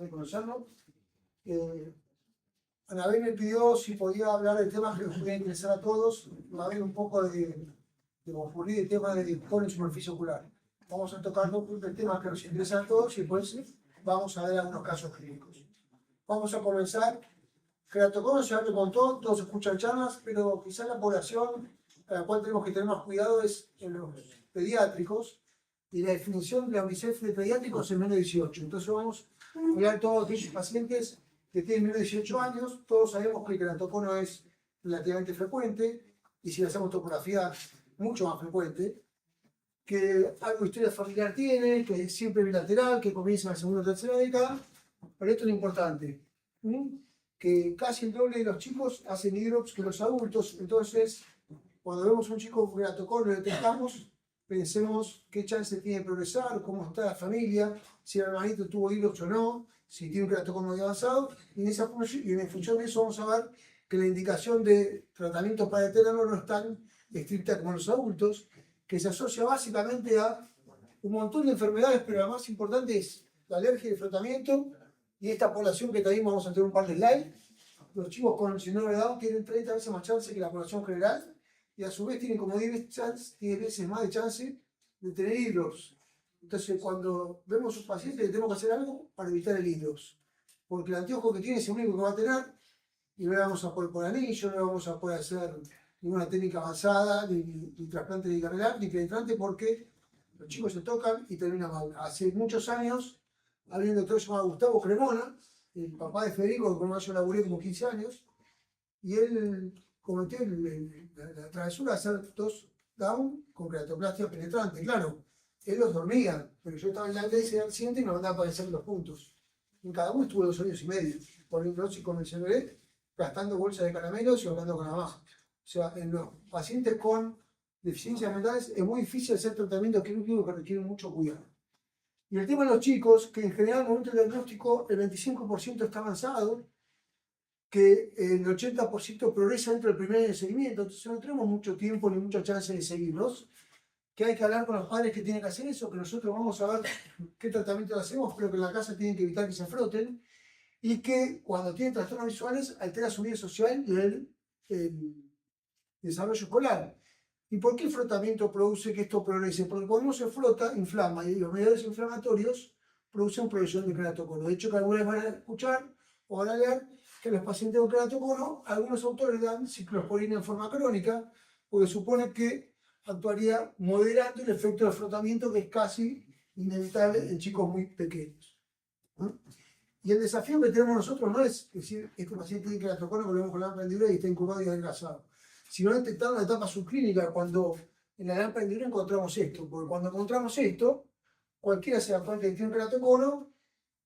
placer de conocerlo. Anabel me pidió si podía hablar del tema que nos puede interesar a todos. Va a haber un poco de concurrir el tema de discón en superficie ocular. Vamos a tocar el tema que nos interesa a todos y después vamos a ver algunos casos clínicos. Vamos a comenzar. Keratoconus ya te contó, todos escuchan charlas, pero quizás la población a la cual tenemos que tener más cuidado es en los pediátricos, y la definición de la UNICEF de pediátricos es menos de 18. Entonces vamos a hablar de todos aquellos pacientes que tienen menos de 18 años. Todos sabemos que el keratoconus es relativamente frecuente, y si le hacemos topografía, mucho más frecuente, que algo de historia familiar tiene, que es siempre bilateral, que comienza en la segunda o tercera década, pero esto es lo importante, que casi el doble de los chicos hacen hidrops que los adultos. Entonces, cuando vemos un chico con keratoconus, lo detectamos, pensemos qué chance tiene de progresar, cómo está la familia, si el hermanito tuvo hidrops o no, si tiene un keratoconus muy avanzado, y en función de eso vamos a ver que la indicación de tratamiento para detenerlo no es tan estricta como en los adultos, que se asocia básicamente a un montón de enfermedades, pero la más importante es la alergia y el frotamiento, y esta población que también vamos a tener un par de slides. Los chicos con síndrome de Down tienen 30 veces más chance que la población general, y a su vez tienen como 10 veces más de chance de tener hidrops. Entonces, cuando vemos a un paciente, tenemos que hacer algo para evitar el hidrops, porque el anteojo que tiene es el único que va a tener, y no le vamos a poder poner anillo, no le vamos a poder hacer ninguna técnica avanzada, ni trasplante de carreral, ni penetrante, porque los chicos se tocan y terminan mal. Hace muchos años había un doctor llamado Gustavo Cremona, el papá de Federico, con el cual yo laburé como 15 años, y él cometió la travesura de hacer 2 Down con keratoplastia penetrante. Claro, él los dormía, pero yo estaba en la iglesia del accidente y me mandaba para hacer los puntos. En cada uno estuve 2 años y medio, por hipnosis convencional, gastando bolsas de caramelos y hablando con la mamá. O sea, en los pacientes con deficiencias mentales es muy difícil hacer tratamiento quirúrgico que requiere mucho cuidado. Y el tema de los chicos, que en general en el momento del diagnóstico el 25% está avanzado, que el 80% progresa dentro del primer año de seguimiento, entonces no tenemos mucho tiempo ni mucha chance de seguirlos, que hay que hablar con los padres que tienen que hacer eso, que nosotros vamos a ver qué tratamiento hacemos, pero que en la casa tienen que evitar que se froten, y que cuando tienen trastornos visuales altera su vida social y el desarrollo escolar. ¿Y por qué el frotamiento produce que esto progrese? Porque cuando uno se frota, inflama, y los mediadores inflamatorios producen progresión de keratoconus. De hecho, que alguna vez van a escuchar o van a leer que los pacientes con keratoconus, algunos autores dan ciclosporina en forma crónica, porque supone que actuaría moderando el efecto del frotamiento, que es casi inevitable en chicos muy pequeños. Y el desafío que tenemos nosotros no es decir, este paciente tiene keratoconus, volvemos con la lámpara y está incubado y adelgazado, sino detectar la etapa subclínica, cuando en la lámpara encontramos esto. Porque cuando encontramos esto, cualquiera se da cuenta que tiene un keratoconus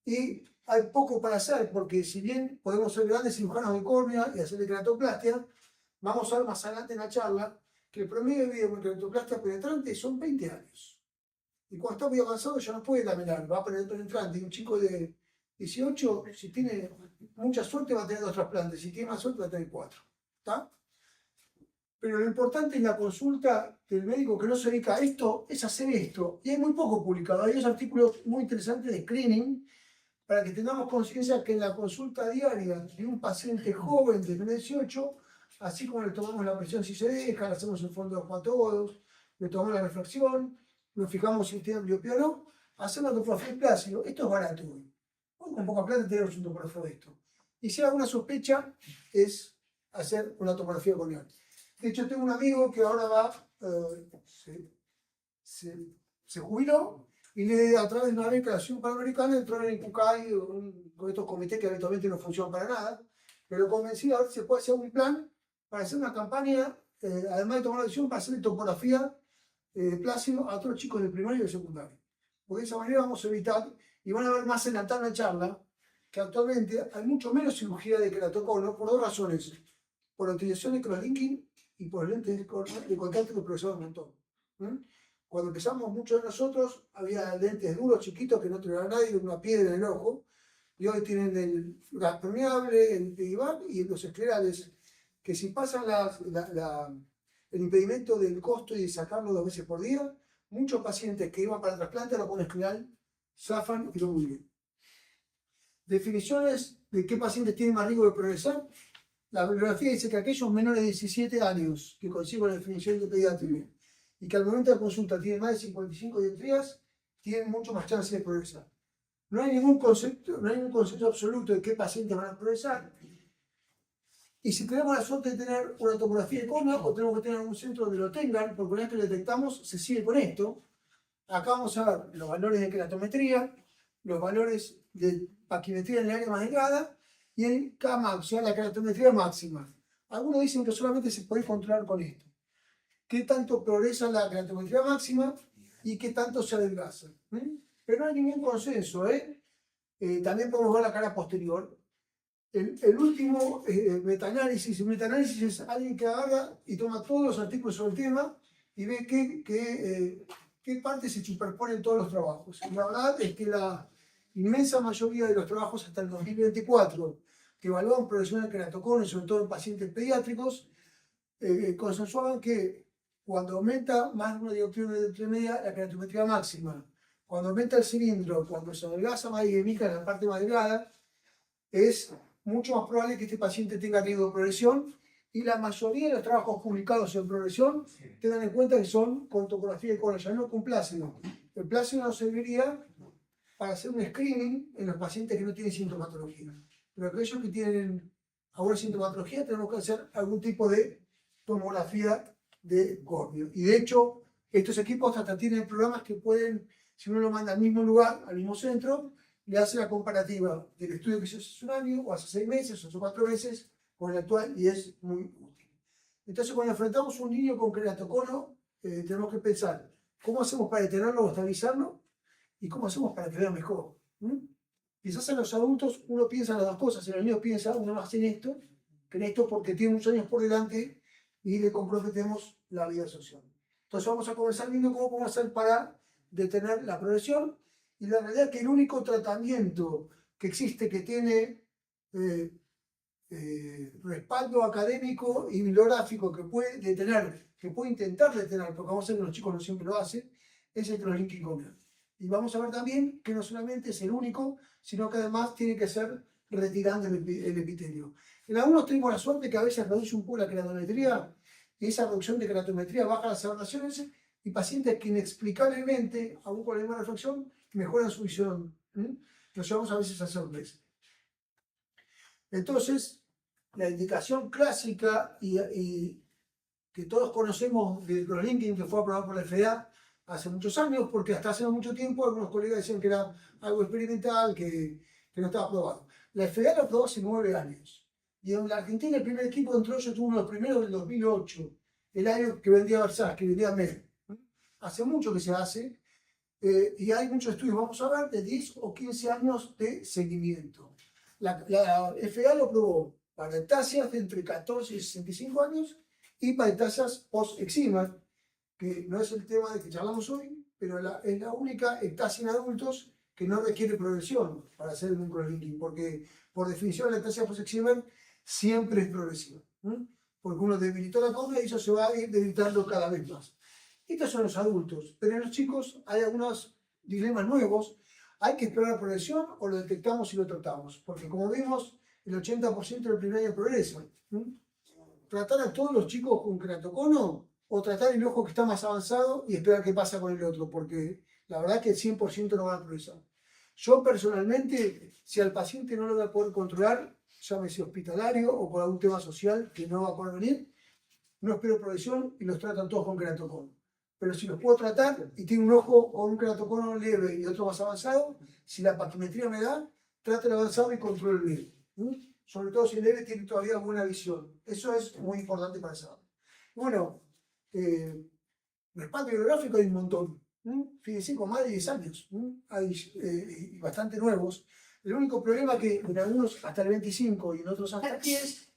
y hay poco para hacer, porque si bien podemos ser grandes cirujanos de córnea y hacerle keratoplastia, vamos a ver más adelante en la charla que el promedio de vida con keratoplastia penetrante son 20 años. Y cuando está muy avanzado ya no puede caminar, va a poner penetrante. Y un chico de 18, si tiene mucha suerte, va a tener 2 trasplantes, si tiene más suerte, va a tener 4. ¿Está? Pero lo importante en la consulta del médico que no se dedica a esto es hacer esto. Y hay muy poco publicado. Hay 2 artículos muy interesantes de screening para que tengamos conciencia que en la consulta diaria de un paciente joven de 18, así como le tomamos la presión si se deja, le hacemos el fondo de los patodos, le tomamos la reflexión, nos fijamos si tiene ambliopía o no, hacemos la topografía de plácido. Esto es barato hoy. Con poca plata tenemos un topografía de esto. Y si hay alguna sospecha, es hacer una tomografía corneal. De hecho, tengo un amigo que ahora se jubiló y a través de una beca de la Asociación Panamericana entró en el CUCAI, con estos comités que habitualmente no funcionan para nada, pero convencí a ver si se puede hacer un plan para hacer una campaña, además de tomar la decisión, para hacer topografía de plácido a otros chicos de primario y de secundario. Porque de esa manera vamos a evitar, y van a ver más en la charla, que actualmente hay mucho menos cirugía de keratoconus por 2 razones: por la utilización de crosslinking y por lentes de contacto que progresaron un montón. Cuando empezamos, muchos de nosotros había lentes duros, chiquitos, que no tenían nadie, una piedra en el ojo, y hoy tienen el gas permeable, el PIVAC y los esclerales, que si pasan el impedimento del costo y de sacarlo 2 veces por día, muchos pacientes que iban para el trasplante, lo ponen escleral, zafan y lo muy bien. Definiciones de qué pacientes tienen más riesgo de progresar. La bibliografía dice que aquellos menores de 17 años que consiguen la definición de pediátrico y que al momento de la consulta tienen más de 55 dioptrías, tienen mucho más chance de progresar. No hay ningún concepto absoluto de qué pacientes van a progresar. Y si tenemos la suerte de tener una tomografía de coma, o tenemos que tener un centro donde lo tengan, porque una vez que lo detectamos, se sigue con esto. Acá vamos a ver los valores de keratometría, los valores de paquimetría en el área más delgada y el Kmax, o sea, la keratometría máxima. Algunos dicen que solamente se puede controlar con esto. ¿Qué tanto progresa la keratometría máxima y qué tanto se adelgaza? Pero no hay ningún consenso. También podemos ver la cara posterior. El último metaanálisis es alguien que agarra y toma todos los artículos sobre el tema y ve qué partes se superponen en todos los trabajos. Y la verdad es que la inmensa mayoría de los trabajos hasta el 2024 que evaluaban progresión del queratocono, sobre todo en pacientes pediátricos, consensuaban que cuando aumenta más de una dioptría media, la keratometría máxima, cuando aumenta el cilindro, cuando se adelgaza más dinámica en la parte más delgada, es mucho más probable que este paciente tenga riesgo de progresión, y la mayoría de los trabajos publicados en progresión tengan en cuenta que son con topografía de cola, ya no con plácido. El plácido nos serviría para hacer un screening en los pacientes que no tienen sintomatología. Pero aquellos que tienen alguna sintomatología tenemos que hacer algún tipo de tomografía de corneo. Y de hecho, estos equipos hasta tienen programas que pueden, si uno lo manda al mismo lugar, al mismo centro, le hace la comparativa del estudio que se hizo hace un año, o hace 6 meses, o hace 4 meses, con el actual, y es muy útil. Entonces, cuando enfrentamos un niño con queratocono, tenemos que pensar, ¿cómo hacemos para detenerlo o estabilizarlo? ¿Y cómo hacemos para que vea mejor? Quizás en los adultos uno piensa en las dos cosas, en el niño piensa uno más en esto, que en esto porque tiene muchos años por delante y le comprometemos la vida social. Entonces vamos a comenzar viendo cómo podemos hacer para detener la progresión, y la realidad es que el único tratamiento que existe que tiene respaldo académico y bibliográfico que puede detener, que puede intentar detener, porque vamos a ver que los chicos no siempre lo hacen, es el crosslinking corneal. Y vamos a ver también que no solamente es el único, sino que además tiene que ser retirando el epitelio. En algunos tenemos la suerte que a veces reduce un poco la keratometría, y esa reducción de keratometría baja las aberraciones, y pacientes que inexplicablemente, aún con la misma reflexión, mejoran su visión. Nos llevamos a veces a sorpresa. Entonces, la indicación clásica y que todos conocemos del crosslinking, que fue aprobado por la FDA hace muchos años, porque hasta hace mucho tiempo algunos colegas decían que era algo experimental, que no estaba aprobado. La FDA lo aprobó hace 9 años. Y en la Argentina el primer equipo entró, yo tuve uno de los primeros del 2008, el año que vendía Versace, que vendía Med. Hace mucho que se hace, y hay muchos estudios, vamos a ver, de 10 o 15 años de seguimiento. La FDA lo aprobó para ectasias de entre 14 y 65 años y para ectasias post-eczema, que no es el tema de que charlamos hoy, pero es la única ectasia en adultos que no requiere progresión para hacer un crosslinking, porque por definición la ectasia post-eczema siempre es progresiva, porque uno debilitó la córnea y eso se va a ir debilitando cada vez más. Estos son los adultos, pero en los chicos hay algunos dilemas nuevos. ¿Hay que esperar la progresión o lo detectamos y lo tratamos? Porque como vimos, el 80% del primer año progresa. ¿Tratar a todos los chicos con queratocono o tratar el ojo que está más avanzado y esperar qué pasa con el otro? Porque la verdad es que el 100% no va a progresar. Yo personalmente, si al paciente no lo voy a poder controlar, llámese hospitalario o por algún tema social que no va a poder venir, no espero progresión y los tratan todos con queratocono. Pero si los puedo tratar y tiene un ojo con un queratocono leve y otro más avanzado, si la paquimetría me da, trate el avanzado y controle el leve. Sobre todo si el leve tiene todavía buena visión. Eso es muy importante para saber. Bueno, respaldo bibliográfico hay un montón. Fíjense, con más de 10 años. Hay bastante nuevos. El único problema es que en algunos hasta el 25 y en otros hasta el 10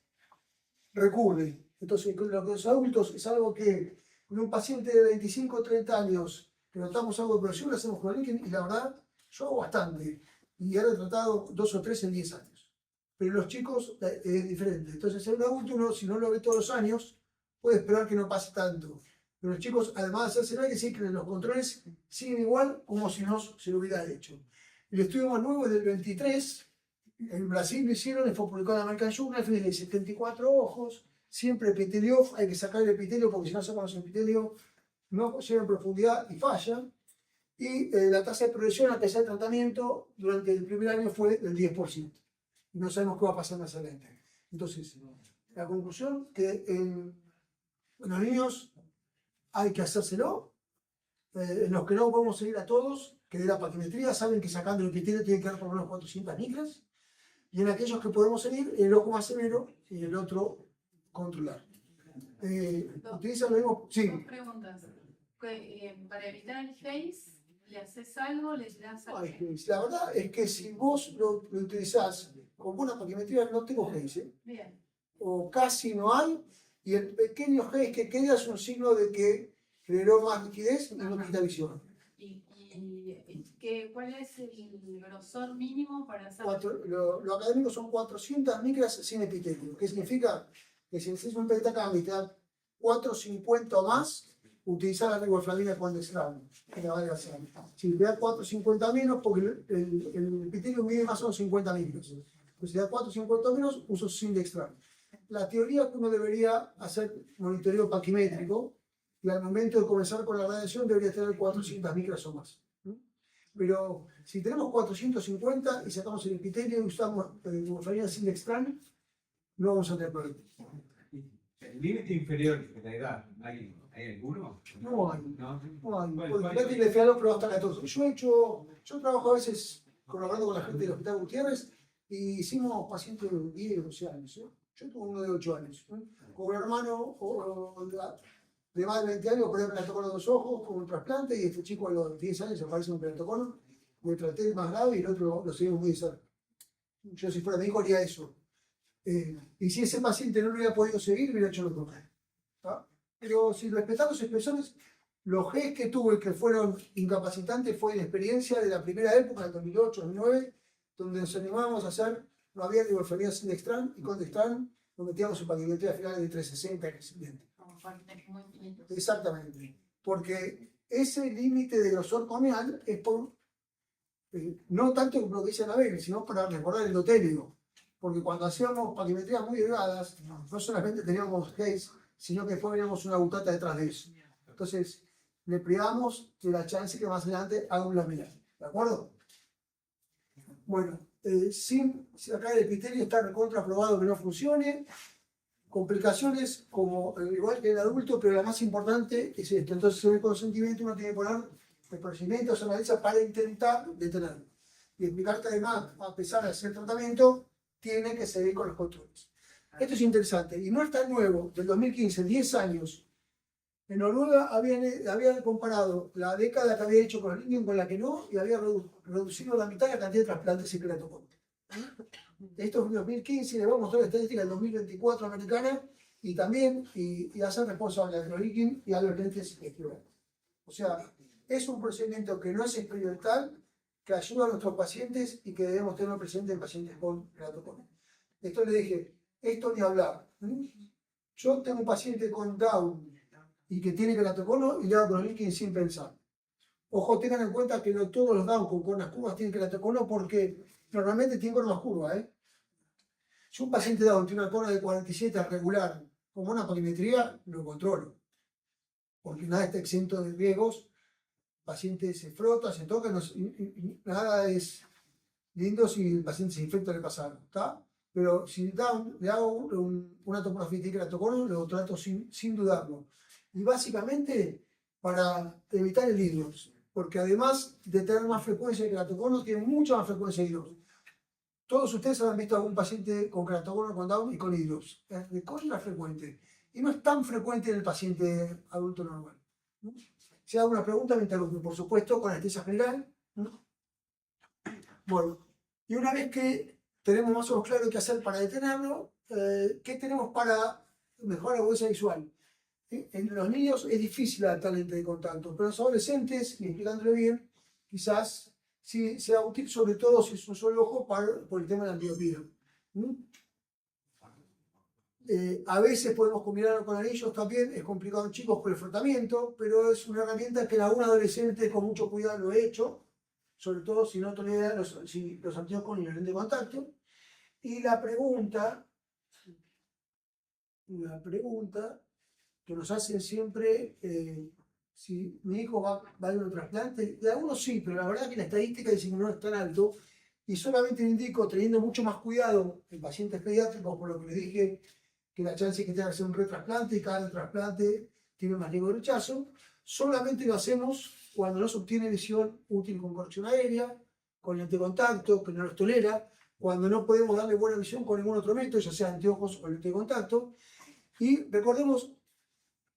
recurre. Entonces, con los adultos es algo que con un paciente de 25 o 30 años que notamos algo de progresión, le hacemos crosslinking, y la verdad, yo hago bastante. Y he tratado 2 o 3 en 10 años. Pero los chicos es diferente. Entonces, en un adulto, uno, si no lo ve todos los años, puede esperar que no pase tanto. Pero los chicos, además de hacer análisis, que los controles siguen igual como si no se lo hubiera hecho. El estudio más nuevo es del 23, En Brasil lo hicieron y fue publicado en la American Journal, de 74 ojos, siempre epitelio, hay que sacar el epitelio porque si no sacamos el epitelio no llega en profundidad y falla. Y la tasa de progresión a tasa de tratamiento durante el primer año fue del 10%. Y no sabemos qué va a pasar más adelante. Entonces, la conclusión que en los niños hay que hacérselo. En los que no podemos seguir a todos, que de la paquimetría saben que sacando el epitelio tiene que dar por lo menos 400 micras. Y en aquellos que podemos seguir, el ojo más severo y el otro controlar. Utilizan lo mismo. Sí. Dos preguntas. Para evitar el haze, ¿le haces algo? ¿Le das algo? La verdad es que si vos lo utilizás con buena paquimetría, no tengo haze. Bien. O casi no hay. Y el pequeño haze que queda es un signo de que generó más liquidez y no quita visión. ¿Cuál es el grosor mínimo para hacer? Lo académico son 400 micras sin epitelio. ¿Qué significa? Que si necesitas un petacam y te da 450 o más, utilizar la riboflavina con dextrano, que te vale hacer. Si te da 450 menos, porque el epitelio mide más o menos 50 micros. Pues si te da 450 menos, uso sin dextrano. La teoría es que uno debería hacer monitoreo paquimétrico y al momento de comenzar con la radiación debería tener 400 micras o más. Pero si tenemos 450 y sacamos el epitelio y usamos riboflavina sin dextrano, no vamos a tener problema. ¿El límite inferior de la edad, hay alguno? No hay. No, No hay. Bueno, Porque el FEALO probó hasta 14. Yo trabajo a veces colaborando con la gente del Hospital Gutiérrez y hicimos pacientes de 10, 12 años. Yo tuve uno de 8 años. Con un hermano de más de 20 años, operé pelatocono de los ojos con un trasplante y este chico a los 10 años aparece un pelatocono. Me traté el más grave y el otro lo seguimos muy de cerca. Yo si fuera médico haría eso. Y si ese paciente no lo hubiera podido seguir, hubiera hecho lo contrario. Pero si respetamos los espesores, los Gs que tuve que fueron incapacitantes fue la experiencia de la primera época, del 2008, 2009, donde nos animábamos a hacer, no había riboflavina sin dextran y con dextran nos metíamos en paquimetría finales de 360 recipiente. Exactamente, porque ese límite de grosor corneal es por, no tanto por lo que dice Anabel, sino para recordar el endotelio. Porque cuando hacíamos paquimetrías muy delgadas, no solamente teníamos Gs, sino que después veníamos una butata detrás de eso. Entonces, le privamos de la chance que más adelante haga un laminar. ¿De acuerdo? Bueno, si acá el epitelio está recontra probado que no funcione, complicaciones como igual que el adulto, pero la más importante es esto. Entonces, en el consentimiento uno tiene que poner el procedimiento o analiza para intentar detenerlo. Y explicar que además, a pesar de hacer tratamiento, tiene que seguir con los controles. Esto es interesante y no es tan nuevo. Del 2015, 10 años, en Noruega habían comparado la década que había hecho con el Indium con la que no y había reducido la mitad la cantidad de trasplantes y keratoconio. Esto es en 2015 y le voy a mostrar la estadística del 2024 americana y también y hacer responsable a los líquidos y a los lentes esquivales. O sea, es un procedimiento que no es experimental, que ayuda a nuestros pacientes y que debemos tener presente en pacientes con keratoconio. Esto le dije, esto ni hablar. Yo tengo un paciente con Down y que tiene keratoconio y le hago cloriliquin sin pensar. Ojo, tengan en cuenta que no todos los Down con coronas curvas tienen keratoconio porque normalmente tienen coronas curvas. Si un paciente Down tiene una corona de 47 regular con buena paquimetría, lo controlo. Porque nada está exento de riesgos. El paciente se frota, se toca, nada es lindo si el paciente se infecta le pasa algo, ¿está? Pero si le hago una tomografía de keratoconio, lo trato sin dudarlo. Y básicamente para evitar el hidrox, porque además de tener más frecuencia de keratoconio, tiene mucha más frecuencia de hidrox. Todos ustedes habrán visto a algún paciente con keratoconio, con Down y con hidrox. Es de contra frecuente. Y no es tan frecuente en el paciente adulto normal. ¿No? Si hago una pregunta, me interrumpe, por supuesto, con anestesia general. ¿No? Bueno, y una vez que tenemos más o menos claro qué hacer para detenerlo, ¿qué tenemos para mejorar la audiencia visual? En los niños es difícil adaptar lente de contacto, pero en los adolescentes, y explicándolo bien, quizás sí sea útil, sobre todo si es un solo ojo por el tema de la miopía. A veces podemos combinarlo con anillos también, es complicado en chicos por el frotamiento, pero es una herramienta que en algún adolescente con mucho cuidado lo he hecho, sobre todo si no tolera los anteojos ni el lente de contacto. Y la pregunta que nos hacen siempre, si mi hijo va a ir a un trasplante, de algunos sí, pero la verdad que la estadística dice que no es tan alto, y solamente le indico, teniendo mucho más cuidado en pacientes pediátricos, por lo que les dije, que la chance es que tenga que hacer un retrasplante y cada trasplante tiene más riesgo de rechazo, solamente lo hacemos cuando no se obtiene visión útil con corrección aérea, con lente de contacto, que no los tolera, cuando no podemos darle buena visión con ningún otro método, ya sea anteojos o lente de contacto. Y recordemos,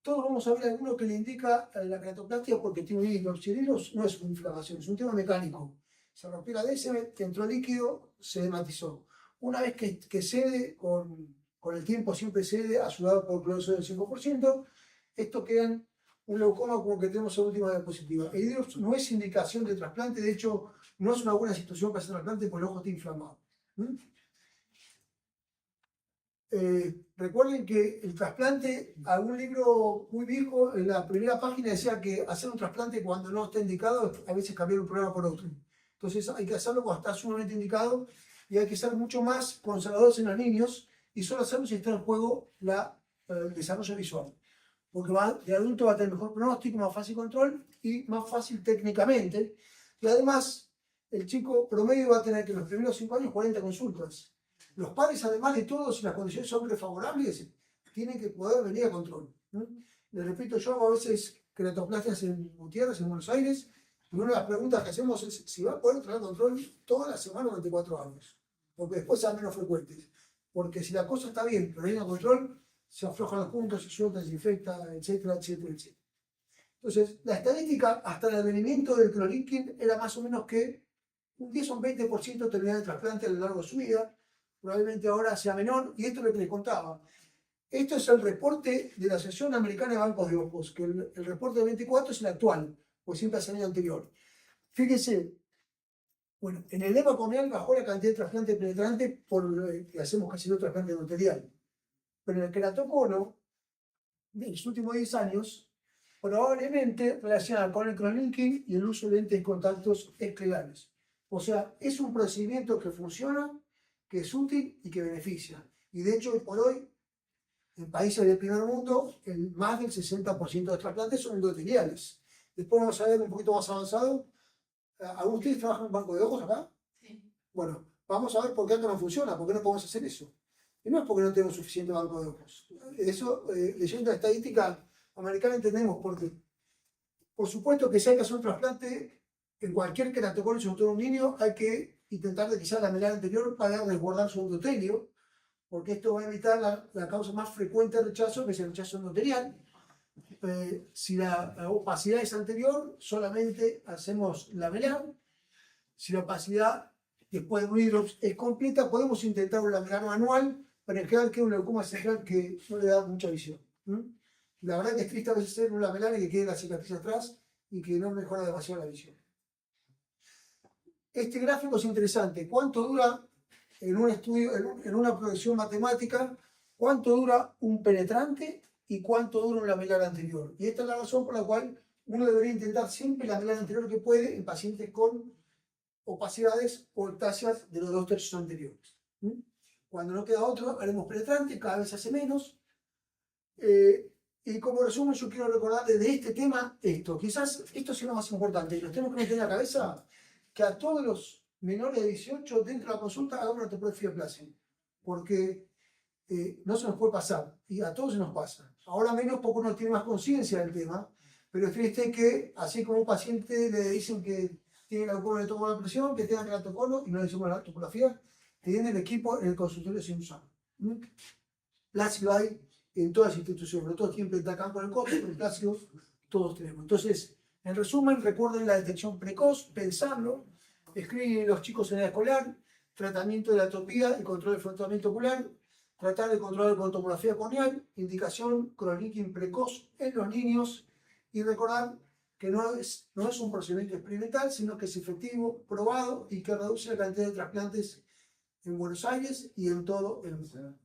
todos vamos a ver alguno que le indica la keratoplastia porque tiene un hilo. Si el hilo no es una inflamación, es un tema mecánico. Se rompió la DSM, entró líquido, se hematizó. Una vez que cede, con el tiempo siempre cede, ayudado por cloroso del 5%, esto queda un leucoma como que tenemos en la última diapositiva. El hilo no es indicación de trasplante, de hecho, no es una buena situación para hacer trasplante porque el ojo está inflamado. Recuerden que el trasplante, algún libro muy viejo, en la primera página decía que hacer un trasplante cuando no está indicado, a veces cambiar un problema por otro. Entonces hay que hacerlo cuando está sumamente indicado y hay que ser mucho más conservadores en los niños y solo hacerlo si está en juego el desarrollo visual. Porque de adulto va a tener mejor pronóstico, más fácil control y más fácil técnicamente. Y además, el chico promedio va a tener que en los primeros 5 años 40 consultas. Los padres, además de todo, si las condiciones son favorables, tienen que poder venir a control. Les repito, yo hago a veces keratoplastias en Gutiérrez, en Buenos Aires, y una de las preguntas que hacemos es si va a poder traer control toda la semana durante 4 años, porque después sean menos frecuentes. Porque si la cosa está bien, pero viene a control, se aflojan los puntos, se suelta, se infecta, etcétera, etcétera, etcétera. Entonces, la estadística hasta el advenimiento del clonidin era más o menos que un 10 o un 20% terminaba el trasplante a lo largo de su vida. Probablemente ahora sea menor, y esto es lo que les contaba. Esto es el reporte de la Asociación Americana de Bancos de Ojos, que el reporte del 24 es el actual, pues siempre es el año anterior. Fíjense, bueno, en el EMA corneal bajó la cantidad de trasplante penetrante por que hacemos casi no trasplante endotelial. Pero en el keratocono, en los últimos 10 años, probablemente relacionada con el crosslinking y el uso de lentes de contactos esclerales. O sea, es un procedimiento que funciona, que es útil y que beneficia. Y de hecho, hoy por hoy, en países del primer mundo, más del 60% de los trasplantes son endoteliales. Después vamos a ver un poquito más avanzado. ¿Algunos de ustedes trabajan en banco de ojos acá? Sí. Bueno, vamos a ver por qué acá no funciona, por qué no podemos hacer eso. Y no es porque no tenemos suficiente banco de ojos. Eso, leyendo la estadística americana, entendemos por qué. Por supuesto que si hay que hacer un trasplante, en cualquier keratocono, sobre todo en un niño, hay que intentar de quizás la melana anterior para resguardar su endotelio, porque esto va a evitar la causa más frecuente de rechazo, que es el rechazo endotelial. Si la opacidad es anterior, solamente hacemos la melana. Si la opacidad después de un hidrops es completa, podemos intentar un lamelar manual, pero en general queda un leucoma central que no le da mucha visión. La verdad que es triste a veces hacer un lamelar y que quede la cicatriz atrás y que no mejora demasiado la visión. Este gráfico es interesante. ¿Cuánto dura en un estudio, en una progresión matemática, cuánto dura un penetrante y cuánto dura un lamelar anterior? Y esta es la razón por la cual uno debería intentar siempre el lamelar anterior que puede en pacientes con opacidades o ectasias de los 2/3 anteriores. Cuando no queda otro, haremos penetrante, cada vez hace menos. Y como resumen, yo quiero recordarles de este tema esto. Quizás esto sea lo más importante. Y nos tenemos que meter en la cabeza que a todos los menores de 18 dentro de la consulta hagamos una topografía plácida. Porque no se nos puede pasar. Y a todos se nos pasa. Ahora menos porque uno tiene más conciencia del tema. Pero es triste que, así como un paciente le dicen que tiene glaucoma, le toma la presión, que tenga keratocono y no le hicimos la topografía, tiene el equipo en el consultorio sin usar. Plácido hay en todas las instituciones, pero todos siempre atacan con el costo, pero plácido todos tenemos. Entonces, en resumen, recuerden la detección precoz, pensarlo, escriben los chicos en edad escolar, tratamiento de la atopía y control del frontamiento ocular, tratar de controlar con tomografía corneal, indicación clonidin precoz en los niños y recordar que no es un procedimiento experimental, sino que es efectivo, probado y que reduce la cantidad de trasplantes en Buenos Aires y en todo el mundo.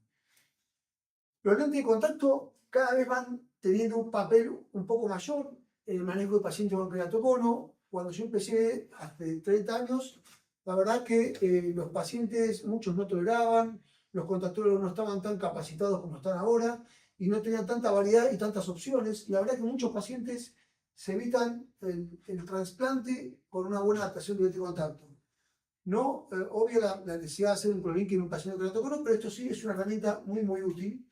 Los lentes de contacto cada vez van teniendo un papel un poco mayor en el manejo de pacientes con keratocono. Cuando yo empecé hace 30 años, La verdad que los pacientes, muchos no toleraban, los contactólogos no estaban tan capacitados como están ahora y no tenían tanta variedad y tantas opciones. La verdad que muchos pacientes se evitan el trasplante con una buena adaptación de lente de contacto. No, obvio la necesidad de hacer un clorínquino en un paciente con keratoconus, pero esto sí es una herramienta muy, muy útil.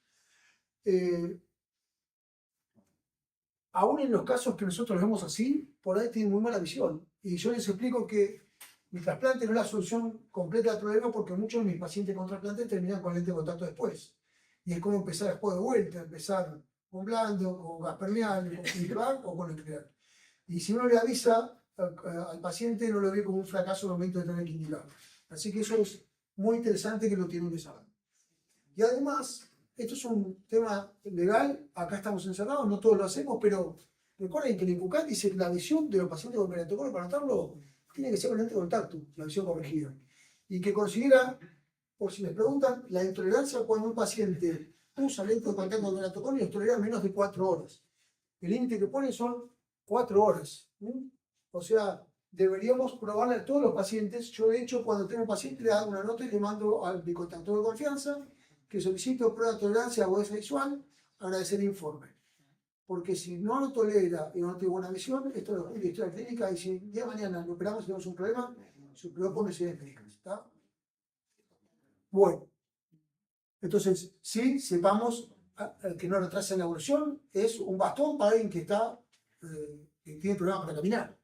Aún en los casos que nosotros vemos así, por ahí tienen muy mala visión. Y yo les explico que mi trasplante no es la solución completa del problema porque muchos de mis pacientes con trasplante terminan con lente de contacto después. Y es como empezar después de vuelta, empezar con blando, con gas permeable, con filtrar o con nuclear. Y si uno le avisa al paciente, no lo ve como un fracaso al momento de tener que indicar. Así que eso es muy interesante que lo tienen que saber. Y además, esto es un tema legal, acá estamos encerrados, no todos lo hacemos, pero recuerden que el INCUCAT dice que la visión de los pacientes con keratoconus, para notarlo, tiene que ser con lente de contacto, la visión corregida. Y que considera, por si les preguntan, la intolerancia cuando un paciente usa lente de contacto con keratoconus y tolera menos de 4 horas. El límite que pone son 4 horas. O sea, deberíamos probarle a todos los pacientes. Yo, de hecho, cuando tengo un paciente, le hago una nota y le mando al contacto de confianza que solicito prueba de tolerancia a agudeza visual, agradecer el informe. Porque si no lo tolera y no tiene buena visión, esto es una historia clínica y si el día de mañana lo operamos y tenemos un problema, se preocupa por necesidades médicas. ¿Está? Bueno, entonces, sí, sepamos que no retrasa la evolución, es un bastón para alguien que está que tiene problemas para caminar.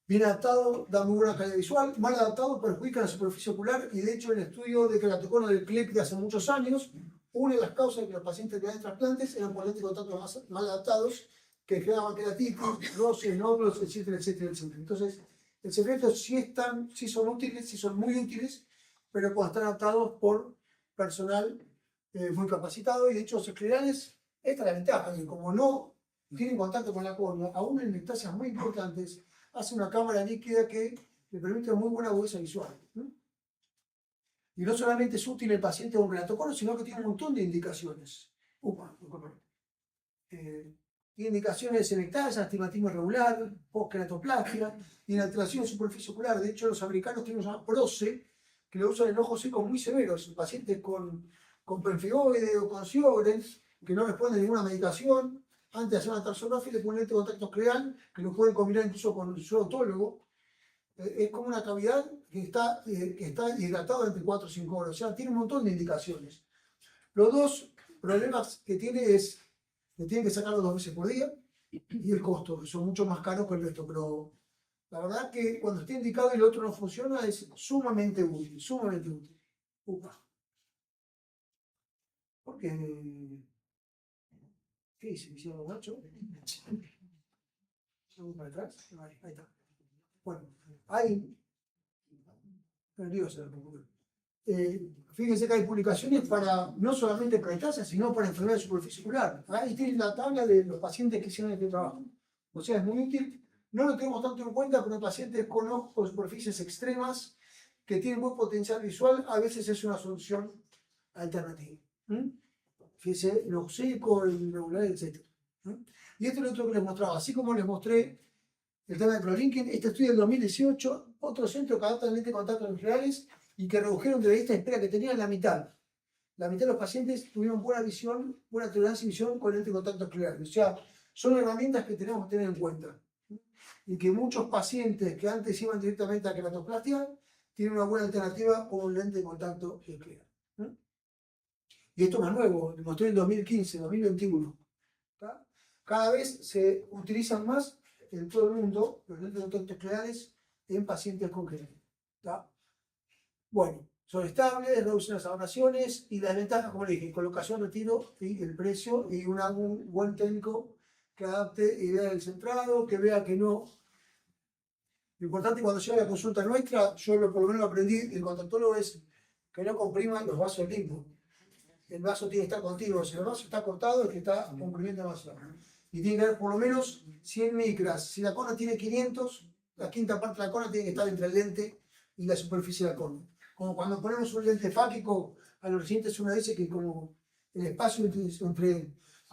Bien adaptado, da muy buena calidad visual, mal adaptado perjudica la superficie ocular y de hecho el estudio de keratoconus del CLEP de hace muchos años, una de las causas de que los pacientes que dan trasplantes eran por lentes de contacto mal adaptados que generaban queratitis, roces, nódulos, etcétera, etcétera, etcétera. Entonces, el secreto es sí son útiles, sí son muy útiles, pero cuando están adaptados por personal muy capacitado y de hecho los esclerales, esta es la ventaja, que como no tienen contacto con la córnea, aún en distancias muy importantes, hace una cámara líquida que le permite muy buena agudeza visual. Y no solamente es útil el paciente con keratoconus, sino que tiene un montón de indicaciones. Tiene indicaciones en ectasia, astigmatismo irregular, postkeratoplastia, y en alteración de superficie ocular. De hecho, los americanos tienen una PROCE, que lo usan en ojos secos muy severos. Pacientes con pemfigoide o con Sjögren's, que no responden a ninguna medicación, antes de hacer una tarsografía le ponen lente de contacto escleral, que lo pueden combinar incluso con su odontólogo. Es como una cavidad que está hidratada entre 4 o 5 horas. O sea, tiene un montón de indicaciones. Los dos problemas que tiene es que tienen que sacarlo 2 veces por día y el costo, que son mucho más caros que el resto. Pero la verdad que cuando esté indicado y el otro no funciona es sumamente útil, sumamente útil. Porque... ¿Qué hice? ¿Me hicieron Nacho? ¿Algo para atrás? Ahí está. Bueno, hay... fíjense que hay publicaciones para, no solamente para ectasia, sino para enfermedades de superficie ocular. Ahí tienen la tabla de los pacientes que hicieron este trabajo. O sea, es muy útil. No lo tenemos tanto en cuenta, pero pacientes con ojos con superficies extremas que tienen buen potencial visual, a veces es una solución alternativa. Fíjense, el ojo seco, el irregular, etc. Y esto es lo otro que les mostraba. Así como les mostré el tema de clorínquino, este estudio del 2018, otro centro que adapta lentes de contacto nucleares y que redujeron de la lista de espera que tenían la mitad. La mitad de los pacientes tuvieron buena visión, buena tolerancia y visión con lentes de contacto nucleares. O sea, son herramientas que tenemos que tener en cuenta. Y que muchos pacientes que antes iban directamente a queratoplastia tienen una buena alternativa con un lente de contacto nuclear. Y esto es más nuevo, lo mostré en 2015, 2021. ¿Tá? Cada vez se utilizan más en todo el mundo los lentes de contacto nucleares en pacientes con keratoconus. Bueno, son estables, reducen las aberraciones y las ventajas, como le dije, colocación, retiro y el precio y un buen técnico que adapte y vea el centrado, que vea que no. Lo importante cuando llega la consulta nuestra, yo por lo menos lo aprendí, el contactólogo es que no comprima los vasos limpios. El vaso tiene que estar continuo, si el vaso está cortado es que está comprimiendo demasiado. Y tiene que haber por lo menos 100 micras. Si la cona tiene 500, la quinta parte de la cona tiene que estar entre el lente y la superficie de la cona. Como cuando ponemos un lente fáquico, a los recientes uno dice que como el espacio entre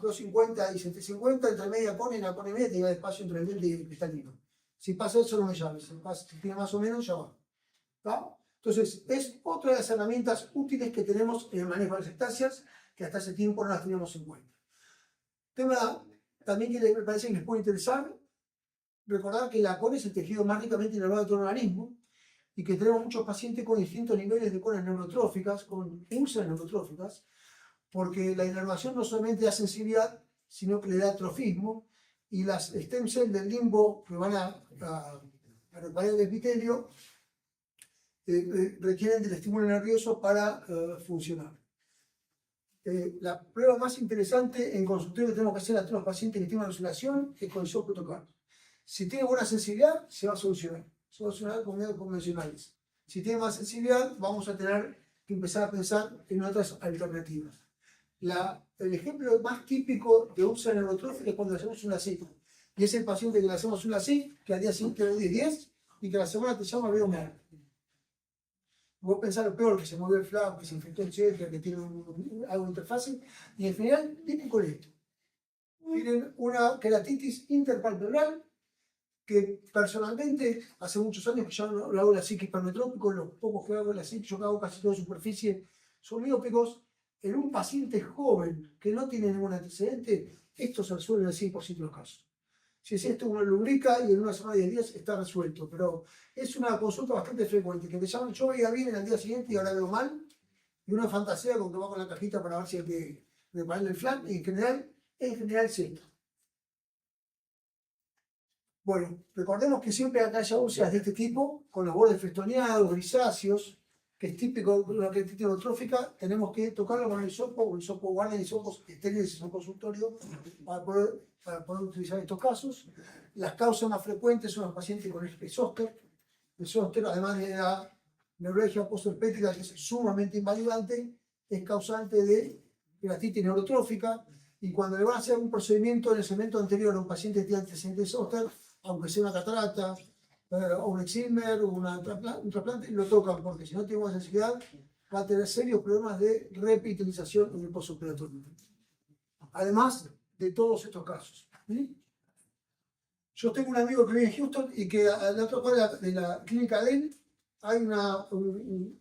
250 y 750, entre media cona y la cona y media, tiene el espacio entre el lente y el cristalino. Si pasa eso, no me llames. Si tiene más o menos, ya va. ¿tá? Entonces, es otra de las herramientas útiles que tenemos en el manejo de las cetáceas, que hasta hace tiempo no las teníamos en cuenta. Tema también que me parece que les puede interesar, recordar que la córnea es el tejido más ricamente inervado de todo el organismo y que tenemos muchos pacientes con distintos niveles de córneas neurotróficas, con úlceras neurotróficas, porque la inervación no solamente da sensibilidad, sino que le da atrofismo, y las stem cells del limbo que van a reparar el epitelio requieren del estímulo nervioso para funcionar. La prueba más interesante en consultorio que tenemos que hacer a todos los pacientes que tienen una ulceración es con el shock protocardio. Si tiene buena sensibilidad, se va a solucionar. Se va a solucionar con métodos convencionales. Si tiene más sensibilidad, vamos a tener que empezar a pensar en otras alternativas. El ejemplo más típico de úlcera neurotrófica es cuando le hacemos una cita. Y es el paciente que le hacemos una cita, que al día siguiente le doy 10 y que a la semana te llama veo mal. Vos pensás lo peor, que se movió el flap, que se infectó el etcétera, que tiene algo de interfase, y al final vienen con esto. Tienen una queratitis interpalpebral, que personalmente hace muchos años que ya no lo hago la psique hipermetrópico, los pocos que hago la psique, yo que hago casi toda superficie, son miópicos. En un paciente joven que no tiene ningún antecedente, esto se resuelve en el 100% de los casos. Si es esto, uno lo lubrica y en una semana de 10 días está resuelto. Pero es una consulta bastante frecuente, que te llaman, yo veía bien al día siguiente y ahora veo mal, y una fantasía con que va con la cajita para ver si hay que reparar el flan, y en general es esto. Bueno, recordemos que siempre acá haya úlceras de este tipo, con los bordes festoneados, grisáceos, que es típico de una queratitis neurotrófica, tenemos que tocarlo con el hisopo, o el hisopo guardia, hisopos estériles en un consultorio, para poder utilizar estos casos. Las causas más frecuentes son los pacientes con el zóster. El zóster, además de la neuralgia postherpética, que es sumamente invalidante, es causante de queratitis neurotrófica, y cuando le van a hacer un procedimiento en el segmento anterior a un paciente que tiene antecedentes de zóster, aunque sea una catarata, o un excimer, o un trasplante, lo tocan, porque si no tiene una sensibilidad, va a tener serios problemas de repitalización en el postoperatorio. Además de todos estos casos. Yo tengo un amigo que vive en Houston y que a la otra parte de la clínica de él hay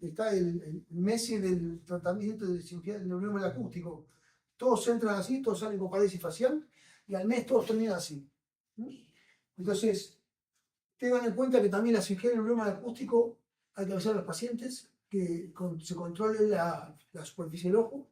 está el Messi del tratamiento de cirugía del neuronoma acústico. Todos entran así, todos salen con parálisis facial y al mes todos terminan así. Entonces, tengan en cuenta que también la cirugía del neuronoma acústico hay que avisar a los pacientes que se controle la superficie del ojo.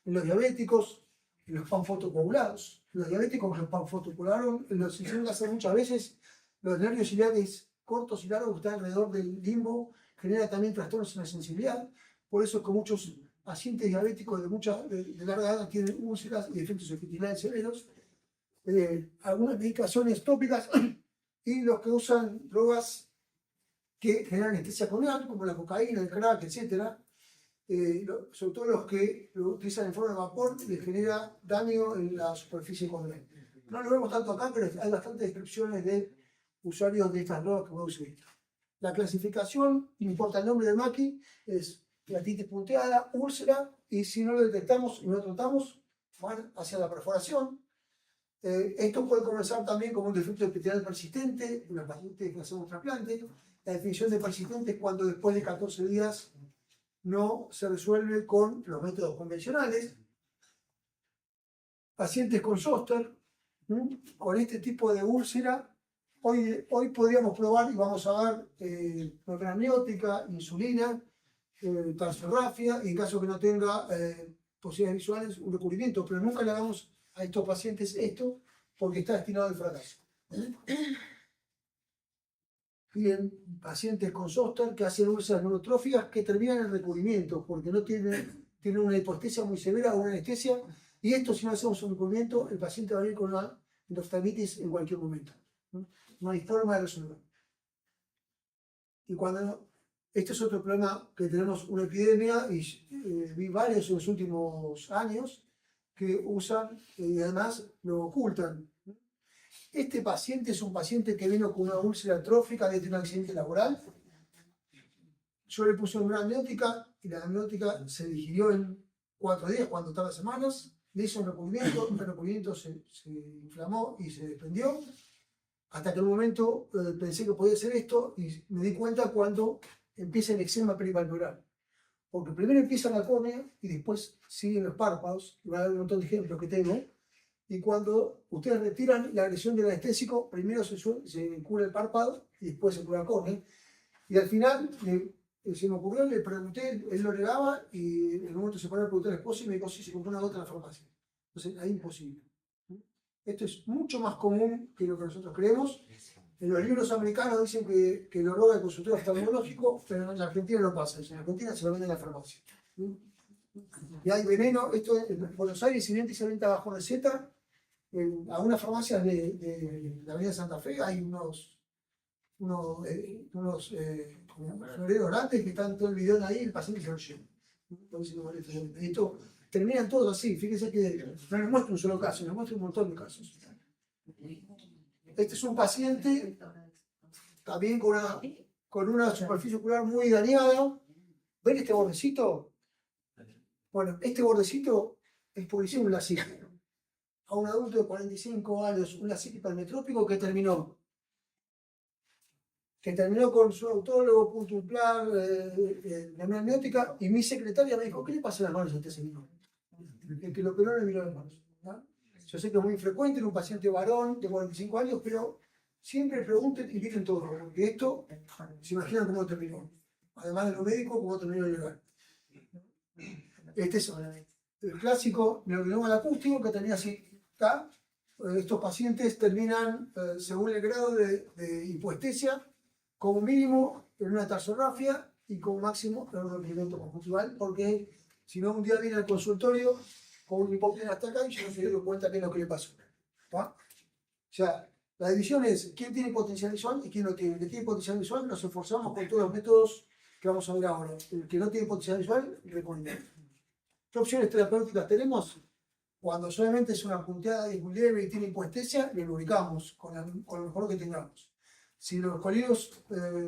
En los diabéticos, en los panfotocoagulados. Los diabéticos los panfotocoagularon, los hicieron hacer muchas veces, los nervios ciliares cortos y largos que están alrededor del limbo generan también trastornos en la sensibilidad. Por eso es que muchos pacientes diabéticos de larga edad tienen úlceras y defectos epiteliales severos. Algunas medicaciones tópicas y los que usan drogas que generan anestesia corneal, como la cocaína, el crack, etc. Sobre todo los que lo utilizan en forma de vapor, les genera daño en la superficie corneal. No lo vemos tanto acá, pero hay bastantes descripciones de usuarios de estas drogas que voy a usar. La clasificación, no importa el nombre del maqui, es queratitis punteada, úlcera, y si no lo detectamos y no lo tratamos, van hacia la perforación. Esto puede comenzar también como un defecto epitelial persistente, en los pacientes que hacemos trasplante. La definición de persistente es cuando después de 14 días no se resuelve con los métodos convencionales. Pacientes con zóster, con este tipo de úlcera, hoy podríamos probar y vamos a ver propionamiótica, insulina, transferrafia, y en caso que no tenga posibilidades visuales, un recubrimiento, pero nunca le hagamos a estos pacientes esto porque está destinado al fracaso. Bien, pacientes con zóster que hacen úlceras neurotróficas que terminan en recubrimiento porque no tienen una hipoestesia muy severa o una anestesia, y esto, si no hacemos un recubrimiento, el paciente va a ir con una endoftalmitis en cualquier momento. No hay forma de resolver. Y este es otro problema que tenemos, una epidemia, y vi varios en los últimos años que usan y además lo ocultan. Este paciente es un paciente que vino con una úlcera trófica desde un accidente laboral. Yo le puse una amniótica y la amniótica se digirió en 4 días, cuando estaba semanas. Le hice un recubrimiento, el recubrimiento se inflamó y se desprendió. Hasta que en un momento pensé que podía ser esto y me di cuenta cuando empieza el eczema perivalvular. Porque primero empieza la córnea y después siguen los párpados. Y va a dar un montón de ejemplos que tengo. Y cuando ustedes retiran la agresión del anestésico, primero se cura el párpado y después se cura la córnea. Y al final se me ocurrió, le pregunté, él lo negaba y en un momento se paró a preguntar al esposo y me dijo, sí, se compró una gota en la farmacia. Entonces, ahí imposible. Esto es mucho más común que lo que nosotros creemos. En los libros americanos dicen que lo roba el consultorio oftalmológico, pero en la Argentina no pasa. En Argentina se lo vende en la farmacia. Y hay veneno. Esto en Buenos Aires, si bien se venta bajo receta, en algunas farmacias de la Avenida Santa Fe hay unos floreros grandes que están todo el bidón ahí y el paciente se lo lleva. Esto terminan todos así. Fíjense que no les muestro un solo caso, les muestro un montón de casos. Este es un paciente también con una superficie ocular muy dañada. ¿Ven este bordecito? Bueno, este bordecito es porque hicieron un LASIK a un adulto de 45 años, un LASIK hipermetrópico que terminó con su autólogo, punto implar, la amniótica, y mi secretaria me dijo, ¿qué le pasa a las manos a este señor? El que lo operó le miró las manos. ¿No? Yo sé que es muy frecuente en un paciente varón de 45 años, pero siempre pregunten y miren todo, porque esto, se imaginan cómo terminó. Además de lo médico, cómo terminó el legal. Este es el clásico neurolinoma acústico que tenía así. ¿Tá? Estos pacientes terminan, según el grado de hipoestesia, como mínimo en una tarsografia y como máximo en un rompimiento conjuntival, porque si no, un día viene al consultorio con un hipócrita hasta acá y yo no se dio cuenta qué es lo que le pasó. ¿Va? O sea, la división es quién tiene potencial visual y quién no tiene. El que tiene potencial visual nos esforzamos con todos los métodos que vamos a ver ahora. El que no tiene potencial visual, recomendamos. ¿Qué opciones terapéuticas tenemos? Cuando solamente es una punteada y muy leve y tiene hipoestesia, lo lubricamos con lo mejor que tengamos. Si los colirios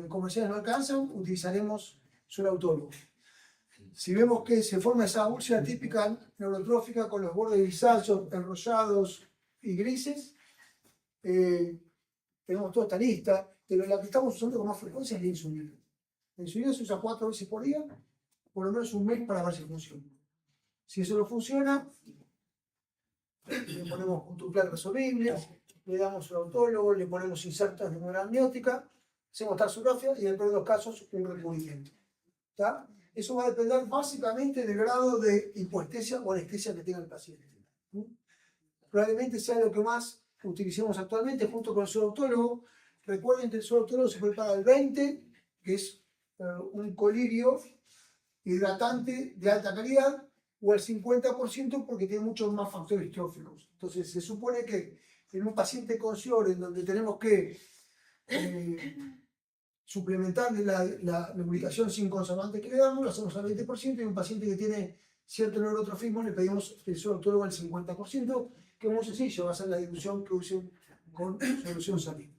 comerciales no alcanzan, utilizaremos suelo autólogo. Si vemos que se forma esa úlcera típica neurotrófica con los bordes grisáceos, enrollados y grises, tenemos toda esta lista, pero la que estamos usando con más frecuencia es la insulina. La insulina se usa 4 veces por día, por lo menos un mes para ver si funciona. Si eso no funciona, le ponemos punto implar resolvible, le damos un autólogo, le ponemos insertos de manera amniótica, hacemos tarsografia y en todos los casos un recubrimiento. ¿Está? Eso va a depender básicamente del grado de hipoestesia o anestesia que tenga el paciente. Probablemente sea lo que más utilicemos actualmente junto con el suero autólogo. Recuerden que el suero autólogo se prepara al 20, que es un colirio hidratante de alta calidad, o al 50% porque tiene muchos más factores tróficos. Entonces se supone que en un paciente con SIOR en donde tenemos que suplementarle la lubricación sin conservantes que le damos, lo hacemos al 20%, y un paciente que tiene cierto neurotrofismo le pedimos el suero autólogo al 50%, que es muy sencillo, va a ser la dilución que usen con solución salina.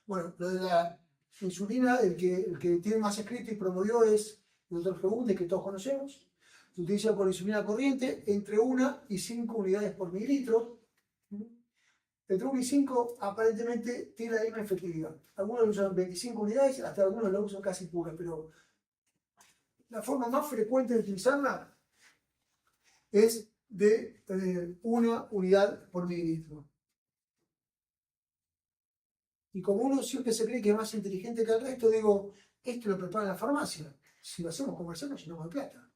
Bueno, lo de la insulina, el que tiene más escrito y promovió es el Dr. Fegundes, que todos conocemos. Se utiliza con insulina corriente entre 1 y 5 unidades por mililitro. Entre 1 y 5 aparentemente tiene la misma efectividad. Algunos usan 25 unidades, hasta algunos la usan casi pura, pero la forma más frecuente de utilizarla es de 1 unidad por mililitro. Y como uno siempre se cree que es más inteligente que el resto, digo, esto lo prepara en la farmacia. Si lo hacemos comercial, nos llenamos de plata.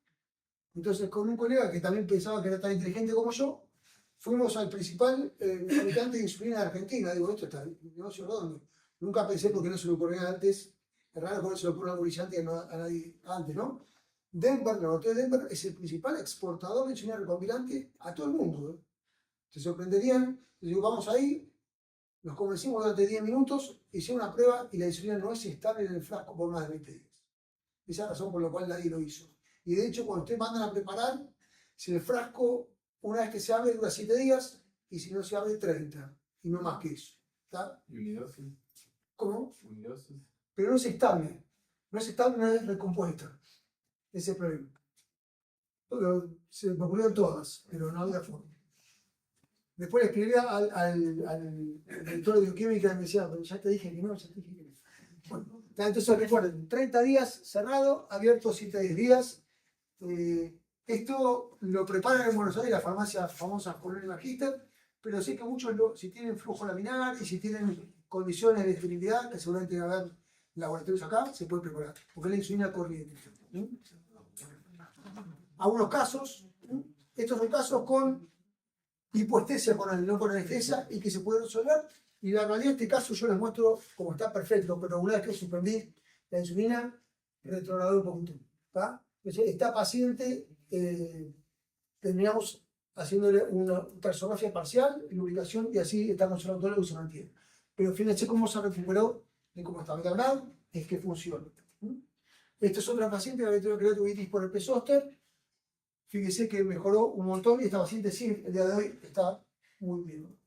Entonces, con un colega que también pensaba que era tan inteligente como yo, fuimos al principal fabricante de insulina de Argentina. Digo, esto está el negocio redondo. Nunca pensé porque no se lo ocurría antes. Es raro que no se lo ocurra a Lubricante a nadie antes, ¿no? Denver, el laboratorio de Denver, es el principal exportador de insulina recombinante a todo el mundo. Se sorprenderían. Digo, vamos ahí, nos convencimos durante 10 minutos, hicieron una prueba y la insulina no es estable en el frasco por más de 20 días. Esa es la razón por la cual nadie lo hizo. Y de hecho, cuando ustedes mandan a preparar, si el frasco, una vez que se abre, dura 7 días, y si no se abre, 30. Y no más que eso. ¿Está? Unidosis. ¿Cómo? Unidosis. Pero no es estable. No es estable una vez recompuesta. Ese es el problema. Pero se me ocurrieron todas, pero no había forma. Después le escribí al director de bioquímica y me decía, pero ya te dije que no, ya te dije que no. Bueno. Entonces recuerden, 30 días cerrado, abierto 7 días. Esto lo preparan en Buenos Aires, la farmacia famosa Colonial Magister, pero sé que muchos, si tienen flujo laminar y si tienen condiciones de esterilidad, que seguramente va a haber laboratorios acá, se puede preparar, porque es la insulina corriente. Algunos casos, estos son casos con hipoestesia, no con anestesia, y que se pueden resolver. Y la realidad, en este caso, yo les muestro cómo está perfecto, pero una vez que suspendí la insulina, retrogradó un poquito. ¿Tá? Entonces, esta paciente, terminamos haciéndole una tarsografía parcial, lubricación, y así está conservando y se mantiene. Pero fíjense cómo se recuperó de cómo estaba. La verdad es que funciona. Esta es otra paciente que había tenido creativitis por el P-zóster. Fíjese que mejoró un montón y esta paciente sí, el día de hoy está muy bien.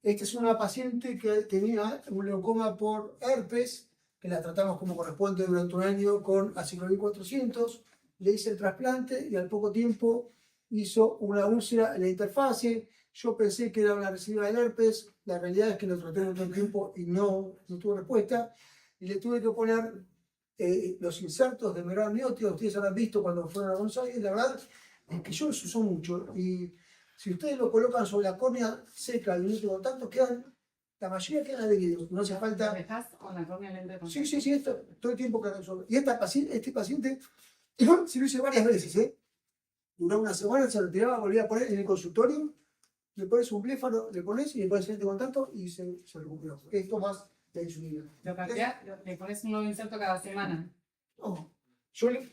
Esta es una paciente que tenía un leucoma por herpes, que la tratamos como corresponde durante un año con aciclovir 400. Le hice el trasplante y al poco tiempo hizo una úlcera en la interfase. Yo pensé que era una recidiva del herpes. La realidad es que lo traté en todo el tiempo y no tuvo respuesta. Y le tuve que poner los insertos de membrana amniótica. Ustedes habrán visto cuando fueron a Buenos Aires. La verdad es que yo los uso mucho. Y si ustedes lo colocan sobre la córnea seca y lente de contacto, la mayoría quedan adheridos. No hace falta. ¿Lo dejas con la córnea lente de contacto? Sí, todo el tiempo que resuelve. Y este paciente, se lo hice varias veces, Duraba una semana, se retiraba, volvía a poner en el consultorio, le pones un bléfano, le pones y le pones lente de contacto y se recuperó. Esto más la insulina. Le pones un nuevo inserto cada semana. No,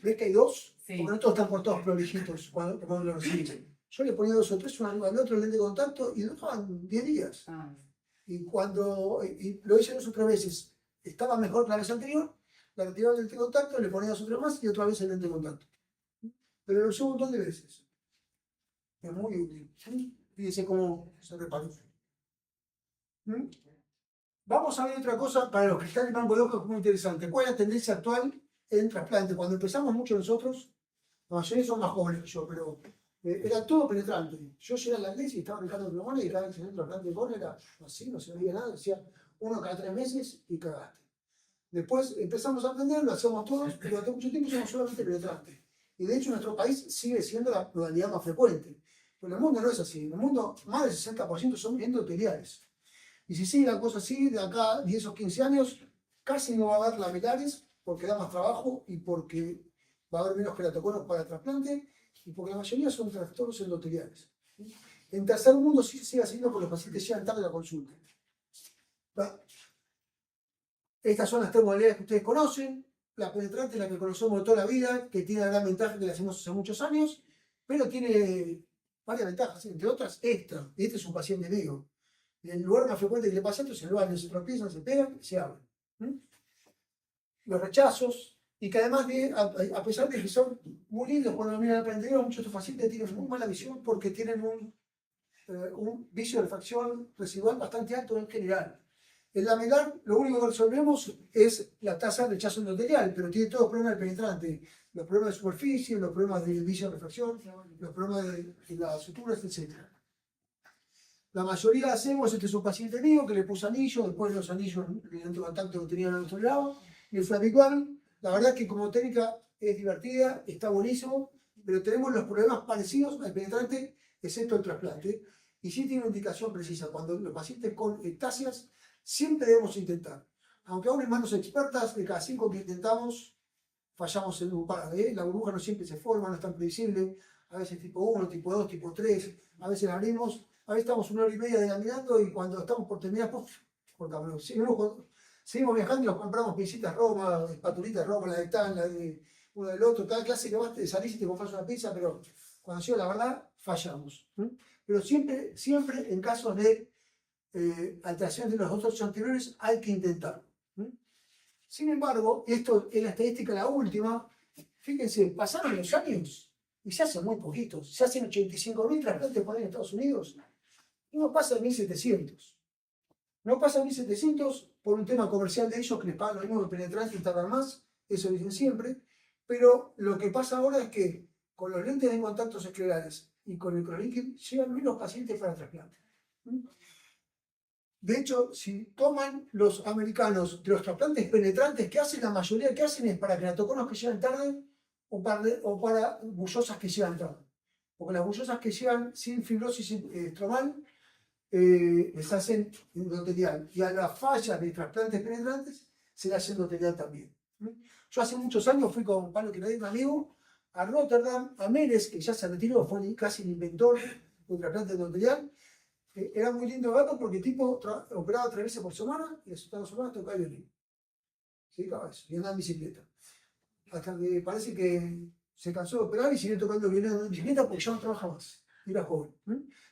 ves que hay dos, Sí. porque no todos están cortados prolijitos cuando lo reciben. Yo le ponía 2 o 3, uno al otro lente de contacto y duraban 10 días. Ah. Y lo hice 2 o 3 veces, estaba mejor que la vez anterior, la retiraba el lente de contacto, le ponía 2 o 3 más y otra vez el lente de contacto. Pero lo usé un montón de veces. Es muy útil. Fíjense cómo se reparó. Vamos a ver otra cosa para los que están en banco de ojos muy interesante. ¿Cuál es la tendencia actual en trasplante? Cuando empezamos mucho nosotros, la mayoría son más jóvenes que yo, pero era todo penetrante. Yo llegué a la iglesia y estaba aplicando pulmones y cada vez que el trasplante de córnea era así, no se veía nada, decía 1 cada 3 meses y cagaste. Después empezamos a aprender, lo hacemos todos, pero durante mucho tiempo somos solamente penetrantes. Y de hecho en nuestro país sigue siendo la modalidad más frecuente. Pero en el mundo no es así. En el mundo más del 60% son endoteliales. Y si sigue la cosa así, de acá a 10 o 15 años, casi no va a haber laminares porque da más trabajo y porque va a haber menos queratoconos para el trasplante y porque la mayoría son trastornos endoteliales. En tercer mundo sí se sigue haciendo porque los pacientes llegan tarde a la consulta. Estas son las 3 modalidades que ustedes conocen. La penetrante es la que conocemos de toda la vida, que tiene la gran ventaja que la hacemos hace muchos años, pero tiene varias ventajas, entre otras esta. Este es un paciente mío. El lugar más frecuente que le pasa esto es el baño, se tropiezan, se pegan y se abren. Los rechazos, y que además, a pesar de que son muy lindos cuando miran al pendejo, muchos de estos pacientes tienen muy mala visión porque tienen un vicio de refracción residual bastante alto en general. El laminar, lo único que resolvemos es la tasa de rechazo endotelial, pero tiene todos los problemas del penetrante, los problemas de superficie, los problemas del vicio de refracción, los problemas de las suturas, etc. La mayoría hacemos, este es un paciente mío que le puso anillo, después los anillos de contacto no tenían al otro lado, y el Flavicon, la verdad es que como técnica es divertida, está buenísimo, pero tenemos los problemas parecidos al penetrante, excepto el trasplante, y sí tiene una indicación precisa. Cuando los pacientes con ectasias, siempre debemos intentar. Aunque aún en manos expertas, de cada 5 que intentamos, fallamos en un par. La burbuja no siempre se forma, no es tan predecible. A veces tipo 1, tipo 2, tipo 3. A veces la abrimos, a veces estamos 1 hora y media delaminando y cuando estamos por terminar, cortamos. Seguimos viajando y nos compramos pincitas Roma, espatulitas Roma, la de tal, la de uno del otro. Cada clase que vas te salís y te compras una pizza, pero cuando llega la verdad, fallamos. Pero siempre en casos de alteraciones de los 2 8 anteriores hay que intentar. Sin embargo, esto es la estadística la última. Fíjense, pasaron los años y se hacen muy poquitos. Se hacen 85.000 trasplantes por año en Estados Unidos y no pasa de 1.700. No pasa de 1.700 por un tema comercial de ellos que les pagan lo mismo que penetrantes y tardan más. Eso dicen siempre. Pero lo que pasa ahora es que con los lentes de contactos esclerales y con el Chronic llegan menos pacientes para trasplante. De hecho, si toman los americanos de los trasplantes penetrantes, ¿qué hacen? La mayoría que hacen es para queratoconos que llegan tarde o para bullosas que llegan tarde. Porque las bullosas que llegan sin fibrosis estromal les hacen endotelial. Y a las fallas de trasplantes penetrantes se le hace endotelial también. Yo hace muchos años fui con Pablo Quinadí, un amigo, a Rotterdam, a Meres, que ya se retiró, fue casi el inventor del trasplante endotelial. Era muy lindo verlo porque el tipo operaba 3 veces por semana y las otras 2 semanas tocaba el violín. Sí, cabeza, y andaba en bicicleta. Hasta que parece que se cansó de operar y siguió tocando el violín en bicicleta porque ya no trabaja más. Era joven.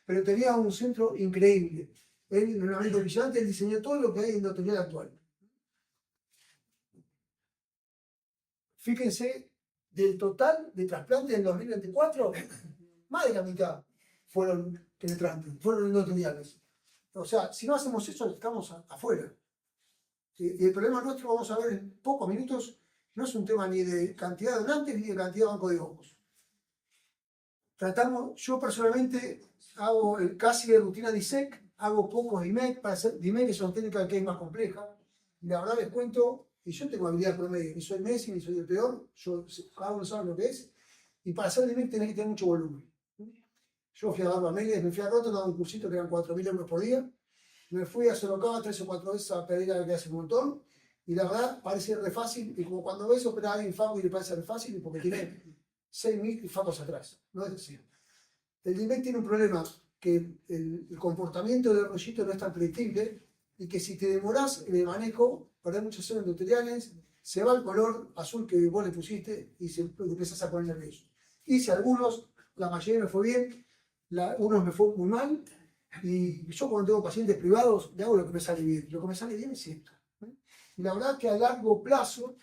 Pero tenía un centro increíble. Él, en una mente brillante, él diseñó todo lo que hay en endotelial actual. Fíjense, del total de trasplantes en 2024, más de la mitad fueron penetrantes, fueron endoteliales. O sea, si no hacemos eso, estamos afuera. Y el problema nuestro, vamos a ver en pocos minutos, no es un tema ni de cantidad de donantes ni de cantidad de banco de ojos. Yo personalmente hago casi de rutina DISEC, hago pocos DIMEC, para hacer DIMEC es una técnica que es más compleja. Y la verdad les cuento, y yo tengo habilidad promedio, ni soy Messi, ni soy el peor, cada uno sabe lo que es. Y para hacer DIMEC tenés que tener mucho volumen. Yo fui a dar a Meles, me fui a Rotterdam, un cursito que eran 4.000 euros por día. Me fui a Sorocaba 3 o 4 veces a Pereira, que hace un montón. Y la verdad, parece re fácil. Y como cuando ves operar a alguien faco y le parece re fácil, porque tiene 6.000 facos atrás. No es así. El DIMEC tiene un problema, que el comportamiento del rollito no es tan predictible y que si te demoras en el manejo, perdés muchas zonas endoteliales, se va el color azul que vos le pusiste y te empezás a poner nervioso. Hice algunos, la mayoría me fue bien, unos me fue muy mal, y yo cuando tengo pacientes privados le hago lo que me sale bien. Lo que me sale bien es esto. Y la verdad que a largo plazo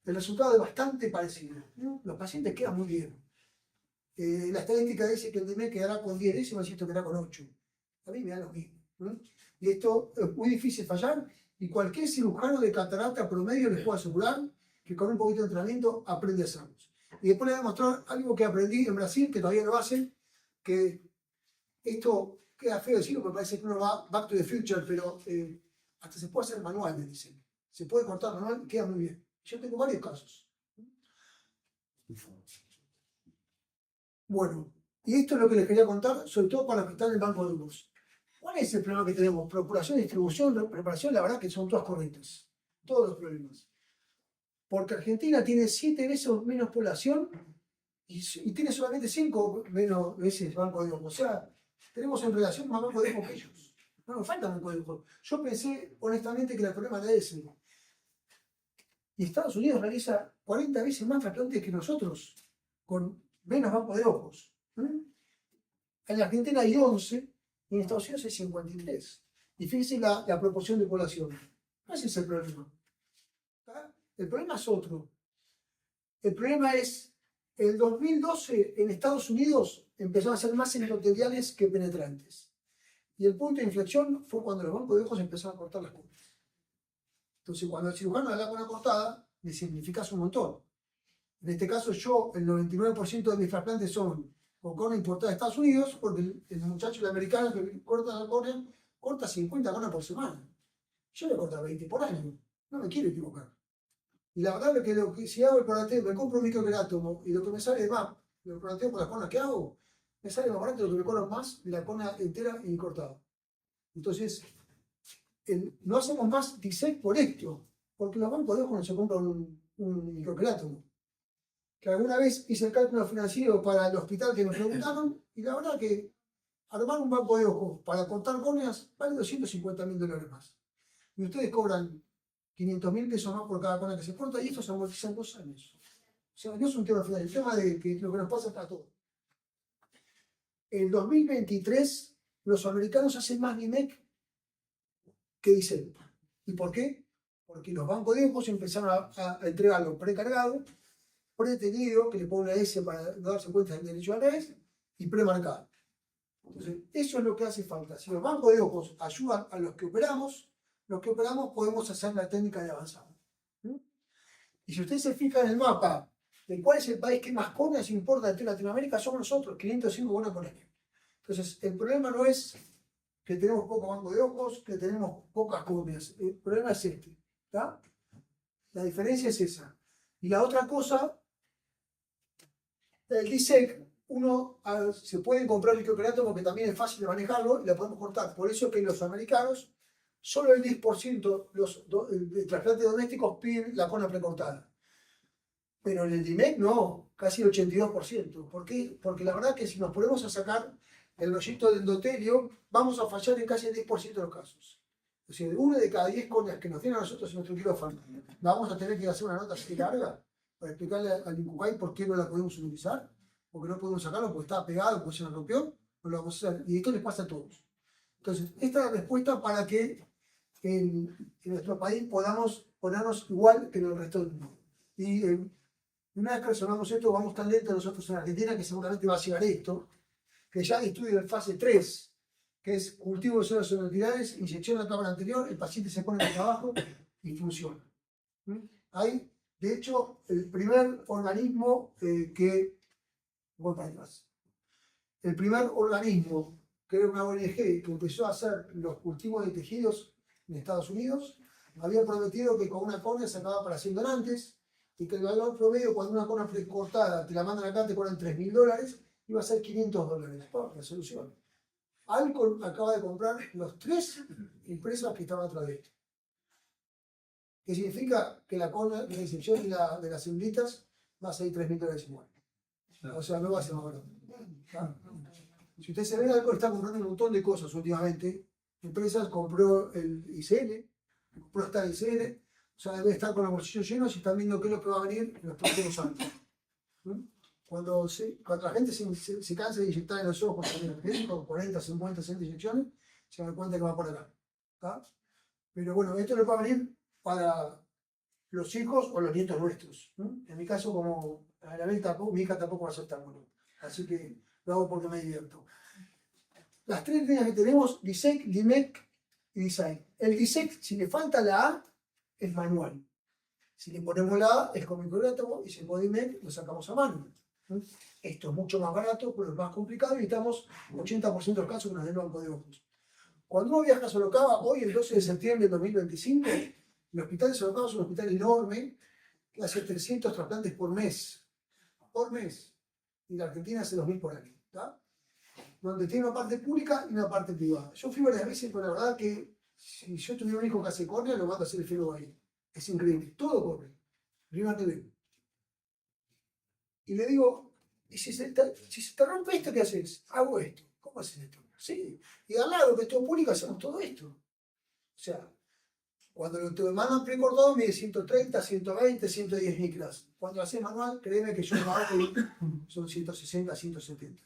el resultado es bastante parecido. Los pacientes quedan muy bien. La estadística dice que el DIMEC quedará con 10, ese paciente quedará con 8. A mí me da lo mismo. Y esto es muy difícil fallar, y cualquier cirujano de catarata promedio les puedo asegurar que con un poquito de entrenamiento aprende a hacerlos. Y después les voy a mostrar algo que aprendí en Brasil, que todavía lo hacen, que esto queda feo decirlo, me parece que uno va back to the future, pero hasta se puede hacer manual, me dicen. Se puede cortar manual y queda muy bien. Yo tengo varios casos. Bueno, y esto es lo que les quería contar, sobre todo para los que están en el banco de ojos. ¿Cuál es el problema que tenemos? Procuración, distribución, preparación, la verdad que son todas correctas. Todos los problemas. Porque Argentina tiene 7 veces menos población y tiene solamente 5 menos veces banco de ojos. O sea, tenemos en relación más banco de ojos que ellos. No nos falta banco de ojos. Yo pensé honestamente que el problema era ese. Y Estados Unidos realiza 40 veces más trasplantes que nosotros, con menos banco de ojos. En Argentina hay 11, y en Estados Unidos hay 53. Y fíjense la proporción de población. No ese es el problema. El problema es otro. El problema es, en el 2012 en Estados Unidos empezaron a ser más endoteliales que penetrantes. Y el punto de inflexión fue cuando los bancos de ojos empezaron a cortar las curvas. Entonces, cuando el cirujano le da con una cortada, le simplificas un montón. En este caso, el 99% de mis trasplantes son con córnea importada de Estados Unidos, porque el muchacho, el americano que corta la córnea, corta 50 córneas por semana. Yo le corto 20 por año. No me quiero equivocar. Y la verdad es que si hago el corateo, me compro un microquerátomo y lo que me sale más, lo corateo por las córneas que hago, me sale más barato de lo que me cobran más de la córnea entera y cortada. Entonces, no hacemos más DISEC por esto, porque los bancos de ojos no se compran un microquerátomo. Que alguna vez hice el cálculo financiero para el hospital que me preguntaron, y la verdad que armar un banco de ojos para cortar córneas vale $250.000 más. Y ustedes cobran 500.000 pesos más por cada córnea que se corta, y esto se amortiza en 2 años. O sea, no es un tema final, el tema de que lo que nos pasa está todo. En 2023, los americanos hacen más DIMEC que DISEC. ¿Y por qué? Porque los bancos de ojos empezaron a entregarlo precargado, pretenido, que le ponga una S para no darse cuenta del derecho al revés, y premarcado. Entonces, eso es lo que hace falta. Si los bancos de ojos ayudan a los que operamos podemos hacer la técnica de avanzada. Y si usted se fija en el mapa de cuál es el país que más córneas importa de Latinoamérica, somos nosotros, 505 córneas por año. Entonces, el problema no es que tenemos poco banco de ojos, que tenemos pocas córneas. El problema es este. ¿Está? La diferencia es esa. Y la otra cosa, el DISEC, se puede comprar microcreato porque también es fácil de manejarlo y la podemos cortar. Por eso es que los americanos, solo el 10% de trasplantes domésticos piden la córnea precortada. Pero en el DIMEC no, casi el 82%. ¿Por qué? Porque la verdad que si nos ponemos a sacar el rollito de endotelio, vamos a fallar en casi el 10% de los casos. O sea, de 1 de cada 10 córneas que nos tienen a nosotros en nuestro quirófano, vamos a tener que hacer una nota así larga para explicarle al Incucay por qué no la podemos utilizar, porque no podemos sacarlo, porque estaba pegado, porque se nos rompió, no lo vamos a hacer. Y esto les pasa a todos. Entonces, esta es la respuesta para que en nuestro país podamos ponernos igual que en el resto del mundo. Y una vez que resolvamos esto, vamos tan lento nosotros en Argentina que seguramente va a llegar esto, que ya estudio en fase 3, que es cultivo de células endoteliales, inyección en la cámara anterior, el paciente se pone boca abajo y funciona. Hay, de hecho, el primer organismo el primer organismo, que era una ONG, que empezó a hacer los cultivos de tejidos en Estados Unidos, había prometido que con una córnea se acababa para 100 donantes y que el valor promedio cuando una córnea precortada te la mandan acá te cobran $3.000, iba a ser $500. La solución. Alcon acaba de comprar los 3 empresas que estaban atrás de esto. Que significa que la córnea de excepción de las celulitas va a salir $3.000 igual. O sea, no va a ser más barato. Si usted se ve, Alcon está comprando un montón de cosas últimamente. Empresas, compró el ICL, compró hasta el ICL. O sea, debe estar con los bolsillos llenos y están viendo qué es lo que va a venir en los próximos años. Cuando la gente se cansa de inyectar en los ojos, con 40, 50, 60 inyecciones, se dan cuenta que va por acá. ¿Tá? Pero bueno, esto le va a venir para los hijos o los nietos nuestros. En mi caso, como Anabel tampoco, mi hija tampoco va a ser tan bueno. Así que lo hago porque me divierto. Las 3 líneas que tenemos, DISEC, DIMEC y Design. El DISEC, si le falta la A, es manual. Si le ponemos la A, es con microelátomo, y si le ponemos DIMEC, lo sacamos a mano. Esto es mucho más barato, pero es más complicado y necesitamos 80% de los casos que nos den el banco de ojos. Cuando uno viaja a Sorocaba, hoy el 12 de septiembre de 2025, el hospital de Sorocaba es un hospital enorme que hace 300 trasplantes por mes. Por mes. Y la Argentina hace 2.000 por año. ¿Tá? Donde tiene una parte pública y una parte privada. Yo fui varias veces, pero la verdad que si yo tuviera un hijo que hace córnea, lo mando a hacer el filo ahí. Es increíble. Todo corre. Prima TV. Y le digo, ¿y si se te rompe esto, qué haces? Hago esto. ¿Cómo haces esto? Sí. Y al lado, que es todo público, hacemos todo esto. O sea, cuando te mandan precortado, mide 130, 120, 110 micras. Cuando lo haces manual, créeme que yo lo hago y son 160, 170.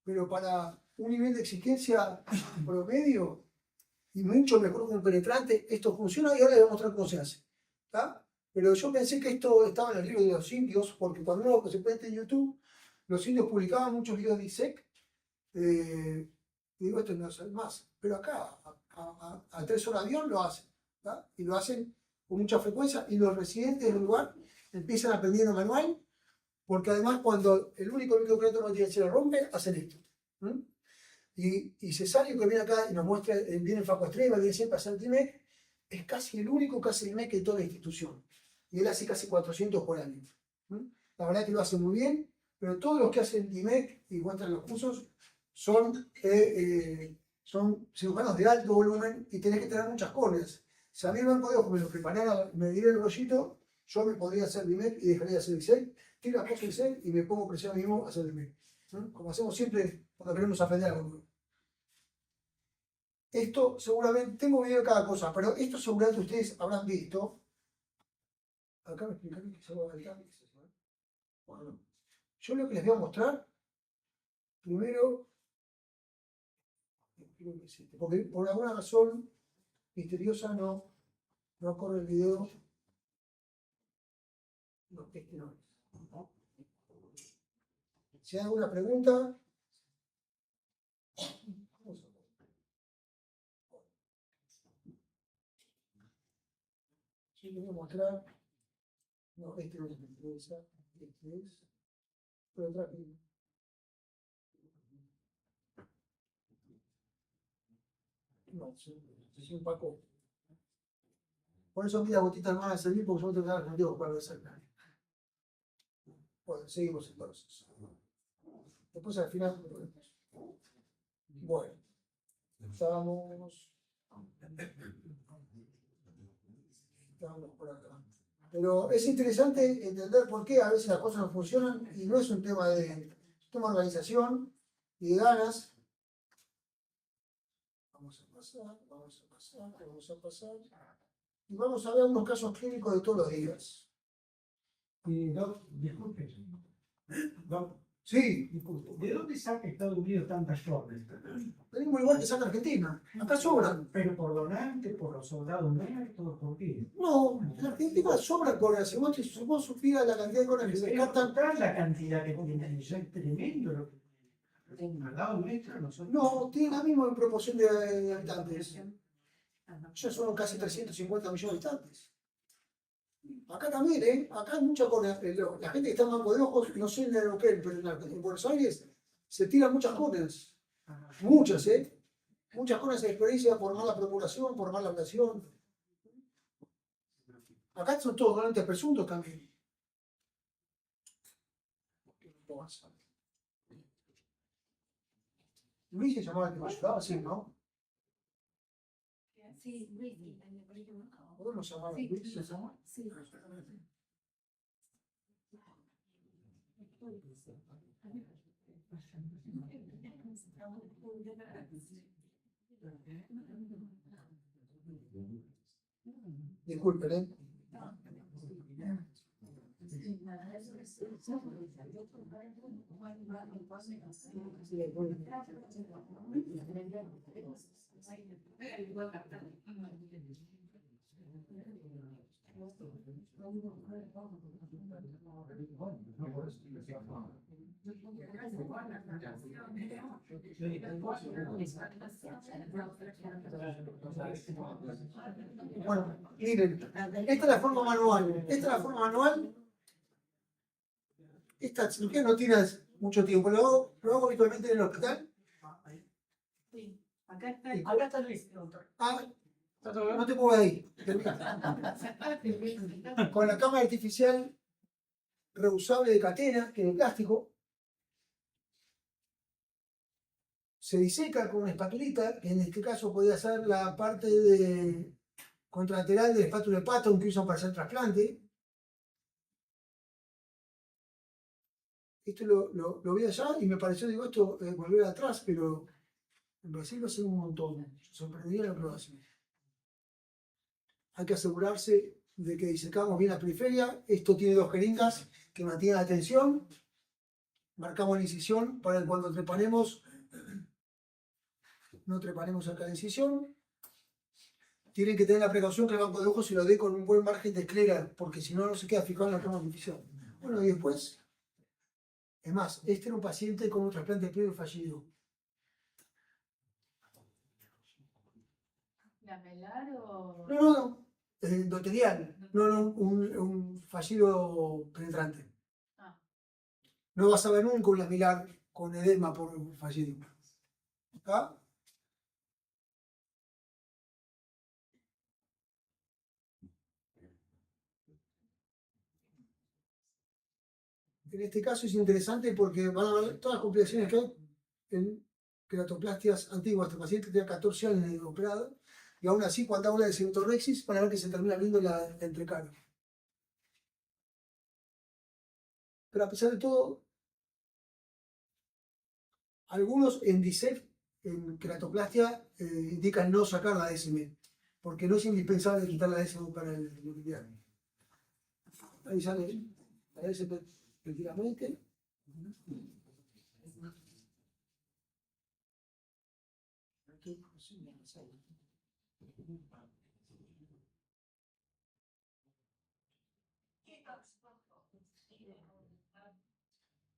Pero para un nivel de exigencia promedio y mucho mejor que un penetrante, esto funciona y ahora le voy a mostrar cómo se hace. ¿Tá? Pero yo pensé que esto estaba en el libro de los indios, porque cuando uno se mete en YouTube, los indios publicaban muchos videos de ISEC. Y digo, esto no es más. Pero acá, a 3 horas de avión lo hacen. ¿Tá? Y lo hacen con mucha frecuencia. Y los residentes del lugar empiezan aprendiendo manual, porque además cuando el único microcreato que se le rompe, hacen esto. Y Cesario, que viene acá y nos muestra, viene en Faco Estrella, viene siempre a hacer el DIMEC, es casi el único que hace el DIMEC de toda la institución. Y él hace casi 400 por año. La verdad que lo hace muy bien, pero todos los que hacen DIMEC y muestran los cursos son cirujanos de alto volumen y tenés que tener muchas córneas. Si a mí el banco de ojos me lo preparara, me diera el rollito, yo me podría hacer DIMEC y dejaría de hacer DISEC, tiro la cosa DISEC y me pongo presión mismo a hacer DIMEC. Como hacemos siempre cuando queremos aprender algo. Esto seguramente, tengo video de cada cosa, pero esto seguramente ustedes habrán visto. Acá me explicaron que se va a saltar. Bueno, yo lo que les voy a mostrar, primero, porque por alguna razón misteriosa no corre el video. No, este no es. Si hay alguna pregunta, sí, les voy a mostrar. No, este no es me interesa. Este es. Pero otra No, se empacó. Por eso a mí las gotitas no van a servir porque yo no tengo nada contigo para hacerla. Bueno, seguimos entonces. Después al final. Bueno, estábamos por acá. Pero es interesante entender por qué a veces las cosas no funcionan y no es un tema de organización y de ganas. Vamos a pasar. Y vamos a ver unos casos clínicos de todos los días. Doc, disculpe. Doc, Sí, disculpe. ¿De dónde saca Estados Unidos tantas flores? tenemos igual que saca Argentina. Acá sobran. Pero por donantes, por los soldados muertos, ¿por qué? No, en Argentina sobran conas. Si vos supieras la cantidad de conas que se Es descartan. total la cantidad que tienen. Eso es tremendo lo que tienen. Al lado nuestro, nosotros. No, tienen la misma proporción de habitantes. Ya son casi 350 millones de habitantes. Acá también, ¿eh? Acá hay mucha cona. La gente que está en Banco de Ojos, no sé en el hotel, pero en Buenos Aires se tiran muchas conas. Muchas, ¿eh? Muchas conas de experiencia por mala procuración, por mala ablación. Acá son todos donantes presuntos también. Luis se llamaba el que me ayudaba, sí, ¿no? Sí, Luis, en el colegio no. ¿Cómo se llamaba? Sí, Luis, ¿se llama? sí. Disculpen, ¿eh? Bueno, miren, esta es la forma manual. Esta cirugía no tiene mucho tiempo. Lo hago habitualmente en el hospital. Sí, acá está. Acá está Luis, doctor. Ah, no te muevas ahí. Con la cámara artificial reusable de catena, que es de plástico, se diseca con una espatulita, que en este caso podría ser la parte contralateral de la espátula de Patton que usan para hacer trasplante. Esto lo vi allá y me pareció, digo, esto volver atrás, pero en Brasil lo hacen un montón. Me sorprendería lo que lo hacen. Hay que asegurarse de que disecamos bien la periferia. Esto tiene 2 jeringas que mantienen la tensión. Marcamos la incisión para que cuando trepanemos, no trepanemos acá la incisión. Tienen que tener la precaución que el banco de ojos se lo dé con un buen margen de esclera, porque si no, no se queda fijado en la cámara artificial. Bueno, y después, es más, este era un paciente con un trasplante de pleuro fallido. ¿Lamelar o...? No. Endotelial. No, un fallido penetrante. Ah. No vas a ver nunca un lamilar con edema por un fallido. ¿Acá? En este caso es interesante porque van a ver todas las complicaciones que hay en queratoplastias antiguas. Este paciente tenía 14 años de operado y aún así cuando habla de cementorrexis van a ver que se termina abriendo la entrecara. Pero a pesar de todo, algunos en DICEF, en queratoplastia, indican no sacar la DSM, porque no es indispensable quitar la DSM para el nuclear. Ahí sale la DSM tranquilamente.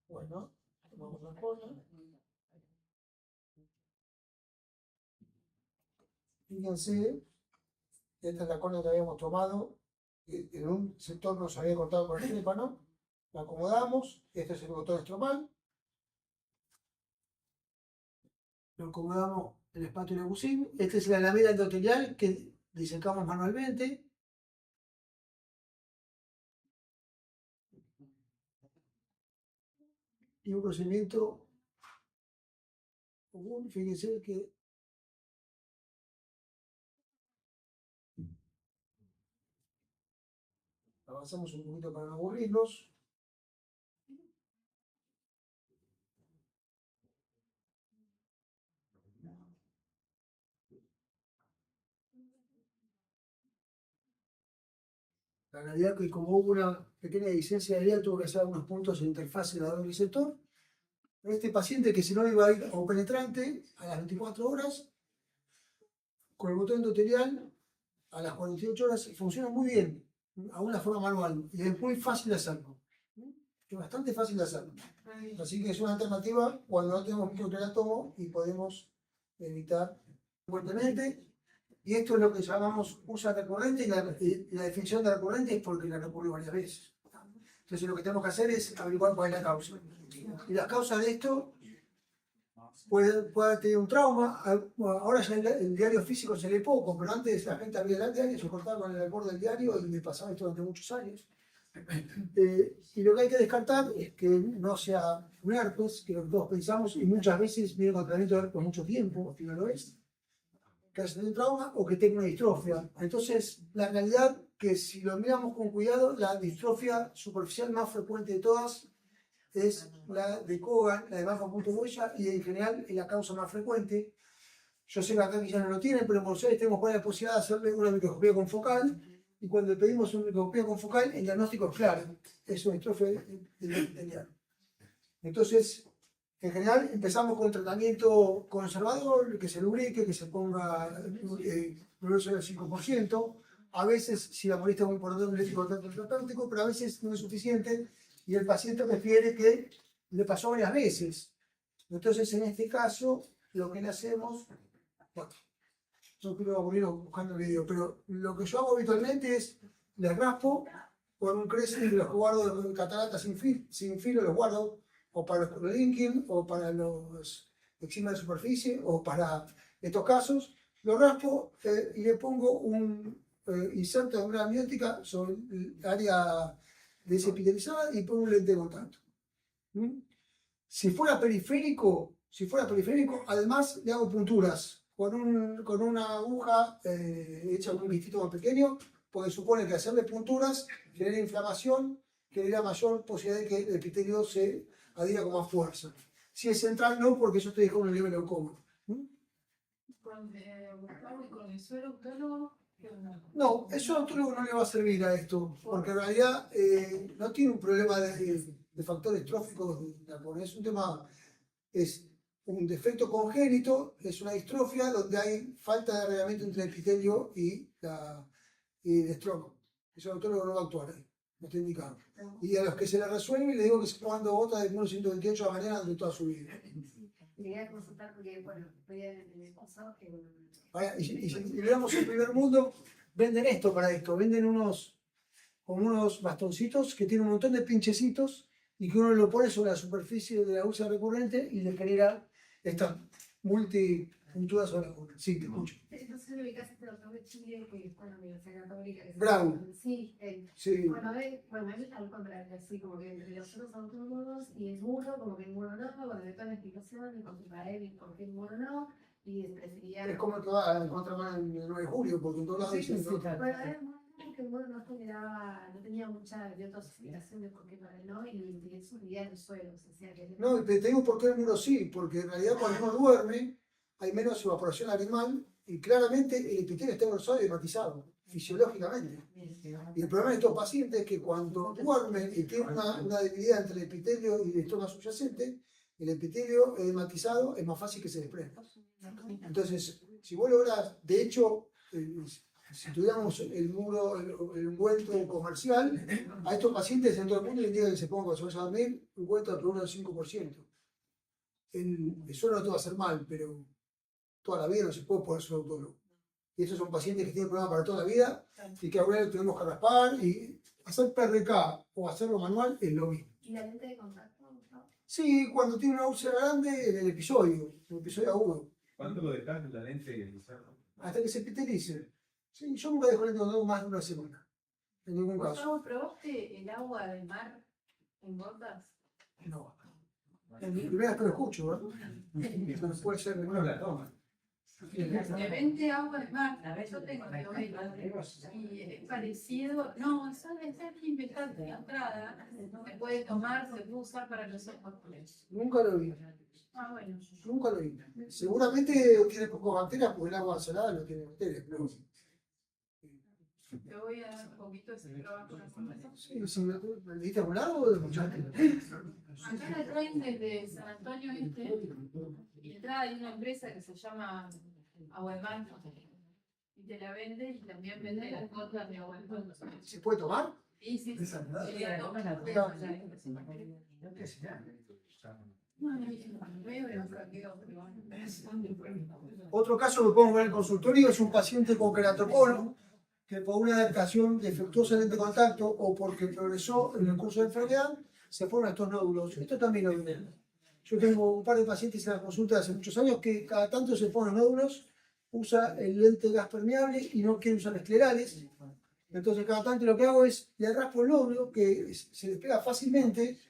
Bueno, tomamos la cola. Fíjense, esta es la cola que habíamos tomado. En un sector nos había cortado con el tímpano. La acomodamos. Este es el botón estromal. Lo acomodamos el espátula Busim. Esta es la lamela endotelial que disecamos manualmente. Y un procedimiento común, fíjense que avanzamos un poquito para no aburrirnos. La realidad que como hubo una pequeña licencia de día, tuve que hacer algunos puntos en interfaz senador receptor. Este paciente que si no iba a ir a un penetrante a las 24 horas, con el botón endotelial a las 48 horas, funciona muy bien, a una forma manual, y es muy fácil de hacerlo. Es bastante fácil de hacerlo. Así que es una alternativa cuando no tenemos microteratomo y podemos evitar fuertemente. Y esto es lo que llamamos usa recurrente, y la definición de recurrente es porque la recurrió varias veces. Entonces lo que tenemos que hacer es averiguar cuál es la causa. Y la causa de esto puede tener un trauma. Ahora ya el diario físico se lee poco, pero antes la gente abría el diario, se cortaba con el albor del diario y me pasaba esto durante muchos años. Y lo que hay que descartar es que no sea un herpes, que lo que todos pensamos, y muchas veces viene con tratamiento de herpes mucho tiempo, al final lo es, que haya tenido un trauma o que tenga una distrofia. Entonces, la realidad que si lo miramos con cuidado, la distrofia superficial más frecuente de todas es la de Kogan, la de bajo punto de huella, y en general es la causa más frecuente. Yo sé que acá ya no lo tienen, pero en Buenos Aires tenemos la posibilidad de hacerle una microscopía confocal, y cuando le pedimos una microscopía confocal, el diagnóstico es claro, es una distrofia endotelial. Entonces, en general, empezamos con tratamiento conservador, que se lubrique, que se ponga grueso del 5%. A veces, si la molestia es muy importante, un eléctrico terapéutico, pero a veces no es suficiente y el paciente prefiere que le pasó varias veces. Entonces, en este caso, lo que le hacemos, bueno, no quiero aburrir buscando el video, pero lo que yo hago habitualmente es le raspo con un crescent y los guardo de cataratas sin filo, los guardo o para los linking, o para los eczemas de superficie, o para estos casos, lo raspo y le pongo un inserto de una amniótica sobre el área desepitelizada y pongo un lente de contacto. Si fuera periférico, además le hago punturas con una aguja hecha con un vistito más pequeño, porque supone que hacerle punturas genera inflamación, genera mayor posibilidad de que el epitelio se adhiera con más fuerza. Si es central, no, porque eso te deja un nivel glaucoma. Con el suero autónomo. No, el suero autónomo no le va a servir a esto, porque en realidad no tiene un problema de factores tróficos, es un tema, es un defecto congénito, es una distrofia donde hay falta de reglamento entre el epitelio y el estrómago. El suero autónomo no va a actuar ahí, no está indicado. Y a los que se les resuelve, le digo que se pongan 2 gotas de 128 a la mañana de toda su vida. Quería consultar porque, bueno, estoy en el pasado que... Y si miramos el primer mundo, venden esto para esto, venden como unos bastoncitos que tienen un montón de pinchecitos y que uno lo pone sobre la superficie de la úlcera recurrente y le genera estas multipunturas sobre la úlcera. Sí, te escucho. Entonces me ubicas este doctor de Chile que está en la Universidad Católica. Brown. Sí, él. Sí. Bueno, él al contrario, así como que entre los otros autónomos y el muro, como que el muro no, cuando le toda la explicación, y consulta a él y por qué el muro no, y prefería... Es como que va a contramano en el 9 de julio, porque en todos lados dicen, ¿no? Bueno, era que el muro no tenía mucha biotosificación de por qué para él no, y eso vivía en los suelos. O sea, que... No, te digo por qué el muro sí, porque en realidad cuando uno duerme hay menos evaporación animal y claramente el epitelio está engrosado y hematizado, fisiológicamente. Y el problema de estos pacientes es que cuando duermen y tienen una debilidad entre el epitelio y el estómago subyacente, el epitelio hematizado es más fácil que se desprenda. Entonces, si vos lográs, de hecho, si tuviéramos el muro, el ungüento comercial, a estos pacientes en todo el mundo les indica que se pongan cuando se vayan a dormir ungüento de cloruro del 5%. El suelo no te va a hacer mal, pero toda la vida no se puede poner suelo autónomo. Y estos son pacientes que tienen problemas para toda la vida y que ahora tenemos que raspar y hacer PRK o hacerlo manual es lo mismo. ¿Y la lente de contacto? Sí, cuando tiene una úlcera grande, en el episodio agudo. ¿Cuánto lo dejas en la lente y el cerro? hasta que se epitelice. Sí, yo nunca dejo lente con más de una semana. En ningún caso. Gustavo, ¿probaste el agua del mar en gotas? No. Es mi primera vez que lo escucho, ¿verdad? No puede ser. Uno la toma. Se vende agua de mar, yo tengo de oveja, y es parecido, no, eso es inventante de entrada, se puede tomar, se puede usar para los ojos. Nunca lo vi. Ah, bueno. Nunca lo vi. Seguramente tiene pocas bacterias porque el agua salada no tiene bacterias. Pero... Te voy a dar un poquito de ese trabajo. Sí, sí, ¿me dijiste a un lado o de escuchaste? Acá la traen desde San Antonio Este, y trae una empresa que se llama Agua de Mar, y te la vende y también vende las gotas de agua de mar. ¿Se puede tomar? Sí, sí, sí. Esa es verdad. Sí, la toman, la Oiga. toman. No, no, veo el fraqueo, pero bueno. Otro caso que podemos ver en el consultorio es un paciente con queratocolo que por una adaptación defectuosa en lente de contacto o porque progresó en el curso de enfermedad se fueron estos nódulos. Esto también lo vemos. Yo tengo un par de pacientes en la consulta de hace muchos años que cada tanto se ponen nódulos, usa el lente de gas permeable y no quiere usar esclerales. Entonces cada tanto lo que hago es le raspo el nódulo que se despega fácilmente,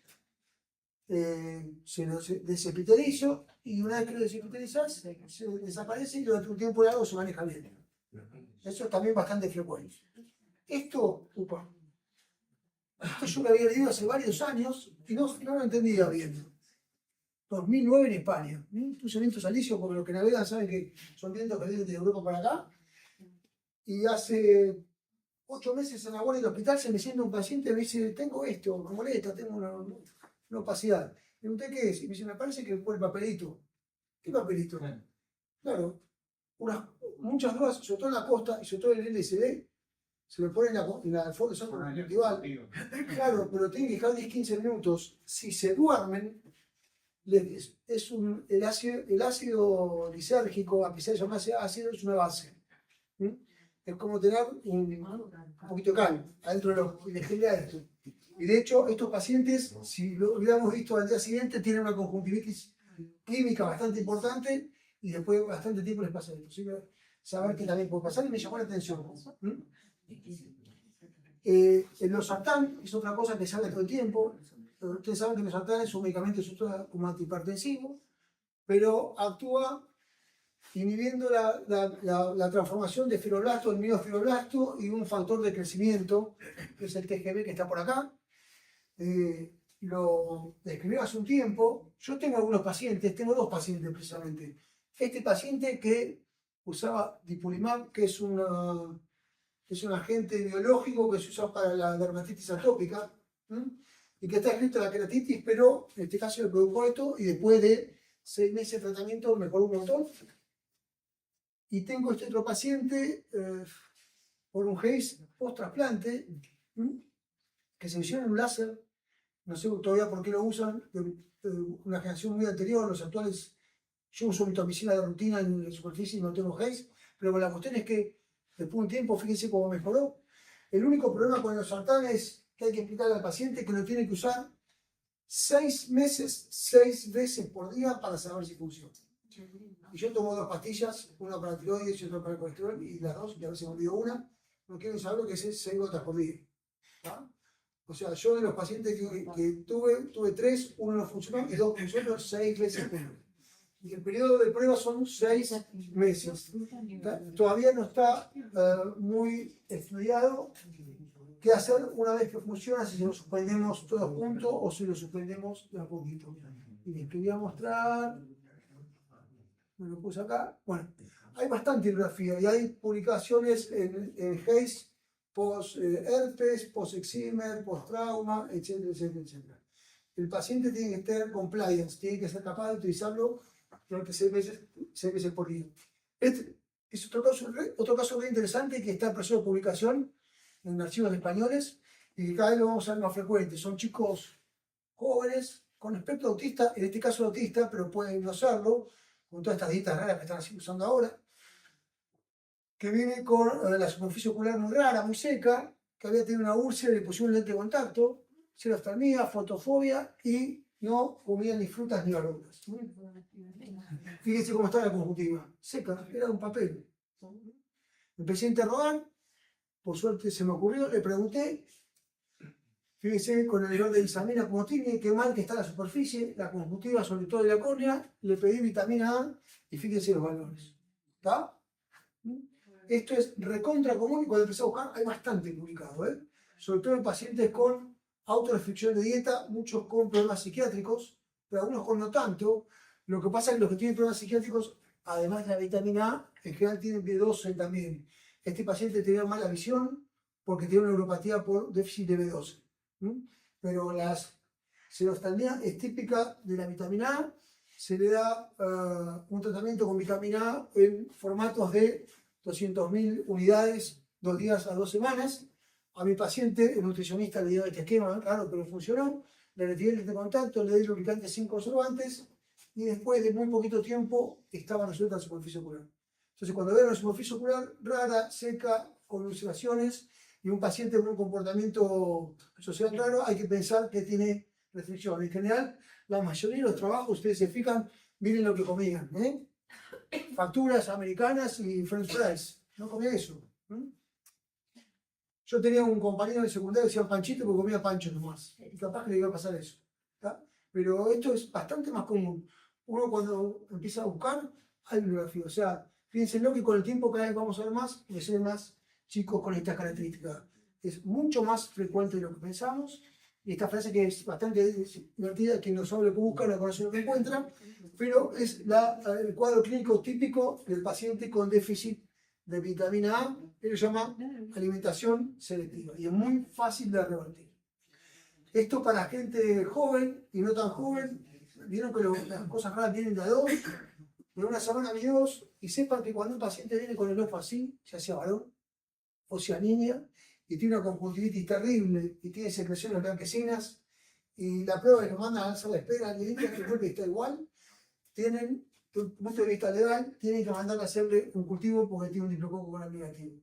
se lo desepitelizo y una vez que lo desepitelizas se desaparece y durante un tiempo largo se maneja bien. Eso es también bastante frecuente. Esto yo lo había leído hace varios años y no lo entendía bien. 2009 en España. Puse vientos alisios porque los que navegan saben que son vientos que vienen de Europa para acá. Y hace 8 meses en la guardia del hospital se me sienta un paciente y me dice, tengo esto, me molesta, tengo una opacidad. Le pregunté qué es y me dice, me parece que fue el papelito. ¿Qué papelito? Claro, muchas drogas, sobre todo en la costa y sobre todo en el LSD, se lo ponen en la fondo de santo conjuntival. Claro, pero tienen que dejar 10-15 minutos. Si se duermen, el ácido lisérgico, a pesar de llamarse ácido, es una base. Es como tener un poquito de cal adentro y le genera esto. Y de hecho, estos pacientes, si lo hubiéramos visto al día siguiente, tienen una conjuntivitis química bastante importante y después de bastante tiempo les pasa esto. ¿Sí? Saber que también puede pasar y me llamó la atención. El losartán es otra cosa que sale todo el tiempo. Ustedes saben que el losartán es un medicamento como antihipertensivo, pero actúa inhibiendo la transformación de fibroblasto en miofibroblasto y un factor de crecimiento, que es el TGB que está por acá. Lo describió hace un tiempo. Yo tengo algunos pacientes, tengo 2 pacientes precisamente. Este paciente que usaba dipulimab, que es un agente biológico que se usa para la dermatitis atópica, y que está escrito la queratitis, pero en este caso le produjo esto y después de 6 meses de tratamiento mejoró un montón. Y tengo este otro paciente por un Hayes post-trasplante que se hicieron un láser, no sé todavía por qué lo usan, una generación muy anterior, los actuales, yo uso mitomicina de rutina en la superficie y no tengo Hayes, pero la cuestión es que después de un tiempo, fíjense cómo mejoró. El único problema con los sartán es que hay que explicarle al paciente que lo tiene que usar 6 meses, 6 veces por día para saber si funciona. Y yo tomo 2 pastillas, una para tiroides y otra para el colesterol, y las 2, y a veces me olvido una, no quiero saber lo que es 6 gotas por día. ¿Tá? O sea, yo de los pacientes que tuve 3, uno no funcionó y 2 funcionó 6 veces por día. Y el periodo de prueba son 6 meses. ¿Tá? Todavía no está muy estudiado qué hacer una vez que funciona, si lo suspendemos todos juntos o si lo suspendemos de a poquito. Y les quería mostrar, me lo puse acá. Bueno, hay bastante bibliografía y hay publicaciones en Hayes post-herpes, post-eczema, post-trauma, etcétera, etcétera, etcétera. El paciente tiene que estar compliance, tiene que ser capaz de utilizarlo durante 6 meses por día. Este es otro caso muy interesante que está en proceso de publicación en archivos españoles y que cada vez lo vamos a ver más frecuente. Son chicos jóvenes con espectro autista, en este caso autista, pero pueden no serlo, con todas estas dietas raras que están usando ahora, que viene con la superficie ocular muy rara, muy seca, que había tenido una úlcera y le pusieron un lente de contacto, xeroftalmía, fotofobia y no comía ni frutas ni verduras. Fíjense cómo está la conjuntiva, seca, era un papel. Empecé a interrogar, por suerte se me ocurrió, le pregunté, fíjense con el nivel de vitamina como tiene, qué mal que está la superficie, la conjuntiva, sobre todo de la córnea, le pedí vitamina A y fíjense los valores. ¿Está? Esto es recontra común y cuando empecé a buscar hay bastante publicado, sobre todo en pacientes con autorrestricción de dieta, muchos con problemas psiquiátricos, pero algunos con no tanto. Lo que pasa es que los que tienen problemas psiquiátricos, además de la vitamina A, en general tienen B12 también. Este paciente tenía mala visión porque tiene una neuropatía por déficit de B12. Pero la xerostomía es típica de la vitamina A, se le da un tratamiento con vitamina A en formatos de 200.000 unidades, 2 días a 2 semanas. A mi paciente, el nutricionista le dio este esquema, claro, pero funcionó. Le retiré el de contacto, le di lubricante sin conservantes y después de muy poquito tiempo estaba resuelta la superficie ocular. Entonces, cuando veo una superficie ocular rara, seca, con ulceraciones y un paciente con un comportamiento social raro, hay que pensar que tiene restricción. En general, la mayoría de los trabajos, ustedes se fijan, miren lo que comían, facturas americanas y french fries. No comía eso. Yo tenía un compañero de secundaria que decía panchito porque comía pancho nomás. Y capaz que le iba a pasar eso. ¿Tá? Pero esto es bastante más común. Uno cuando empieza a buscar, hay bibliografía. O sea, piénsenlo que con el tiempo cada vez vamos a ver más y ser más chicos con estas características. Es mucho más frecuente de lo que pensamos. Y esta frase que es bastante divertida, quien no sabe lo que busca, no conoce lo que encuentra, pero es el cuadro clínico típico del paciente con déficit de vitamina A, que se llama alimentación selectiva y es muy fácil de revertir. Esto para gente joven y no tan joven, vieron que las cosas raras vienen de a dos, de una semana a dos, y sepan que cuando un paciente viene con el ojo así, ya sea varón o sea niña, y tiene una conjuntivitis terrible y tiene secreciones blanquecinas, y la prueba que nos mandan a la sala de espera le indica que el golpe está igual, tienen, desde un punto de vista legal, tienen que mandar a hacerle un cultivo porque tiene un diplococo con negativo.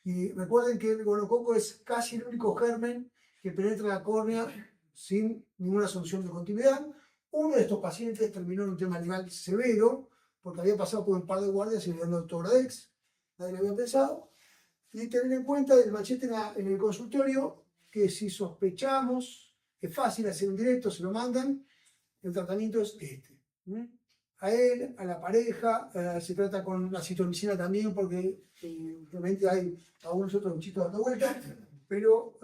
Y recuerden que el gonococo es casi el único germen que penetra la córnea sin ninguna solución de continuidad. Uno de estos pacientes terminó en un tema legal severo porque había pasado por un par de guardias y le habían dado Tordex, nadie lo había pensado. Y tener en cuenta el machete en el consultorio que si sospechamos, es fácil hacer un directo, se lo mandan, el tratamiento es este. A él, a la pareja, se trata con la citromicina también porque realmente hay algunos otros bichitos dando vueltas, pero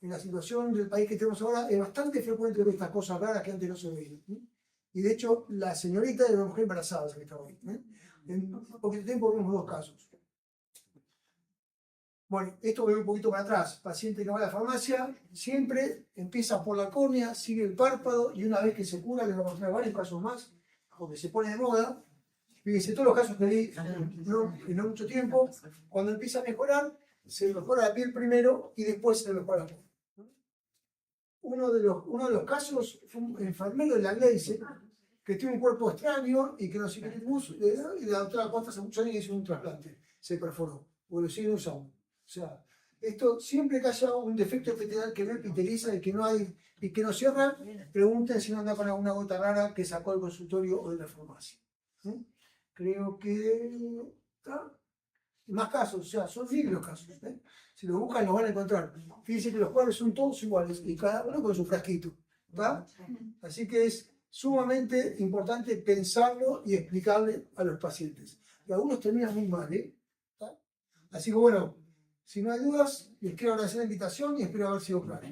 en la situación del país que tenemos ahora es bastante frecuente ver estas cosas raras que antes no se veían. Y de hecho, la señorita era una mujer embarazada que estaba ahí. En poquito tiempo vimos 2 casos. Bueno, esto voy un poquito para atrás. Paciente que va a la farmacia, siempre empieza por la córnea, sigue el párpado y una vez que se cura, les vamos a mostrar varios casos más, porque se pone de moda. Fíjense, todos los casos que vi en no mucho tiempo, cuando empieza a mejorar, se mejora la piel primero y después se mejora la piel. Uno de los casos fue un enfermero de la Gleice que tiene un cuerpo extraño y que no sé qué y la doctora Costa hace muchos años hizo un trasplante, se perforó, o lo siguen usando. O sea, esto siempre que haya un defecto epitelial que no epiteliza y que no cierra, pregunten si no anda con alguna gota rara que sacó del consultorio o de la farmacia. Creo que más casos, o sea, son miles los casos. Si los buscan los van a encontrar. Fíjense que los cuadros son todos iguales y cada uno con su frasquito. ¿Va? Así que es sumamente importante pensarlo y explicarle a los pacientes. Y algunos terminan muy mal, Así que bueno, si no hay dudas, les quiero agradecer la invitación y espero haber sido claro.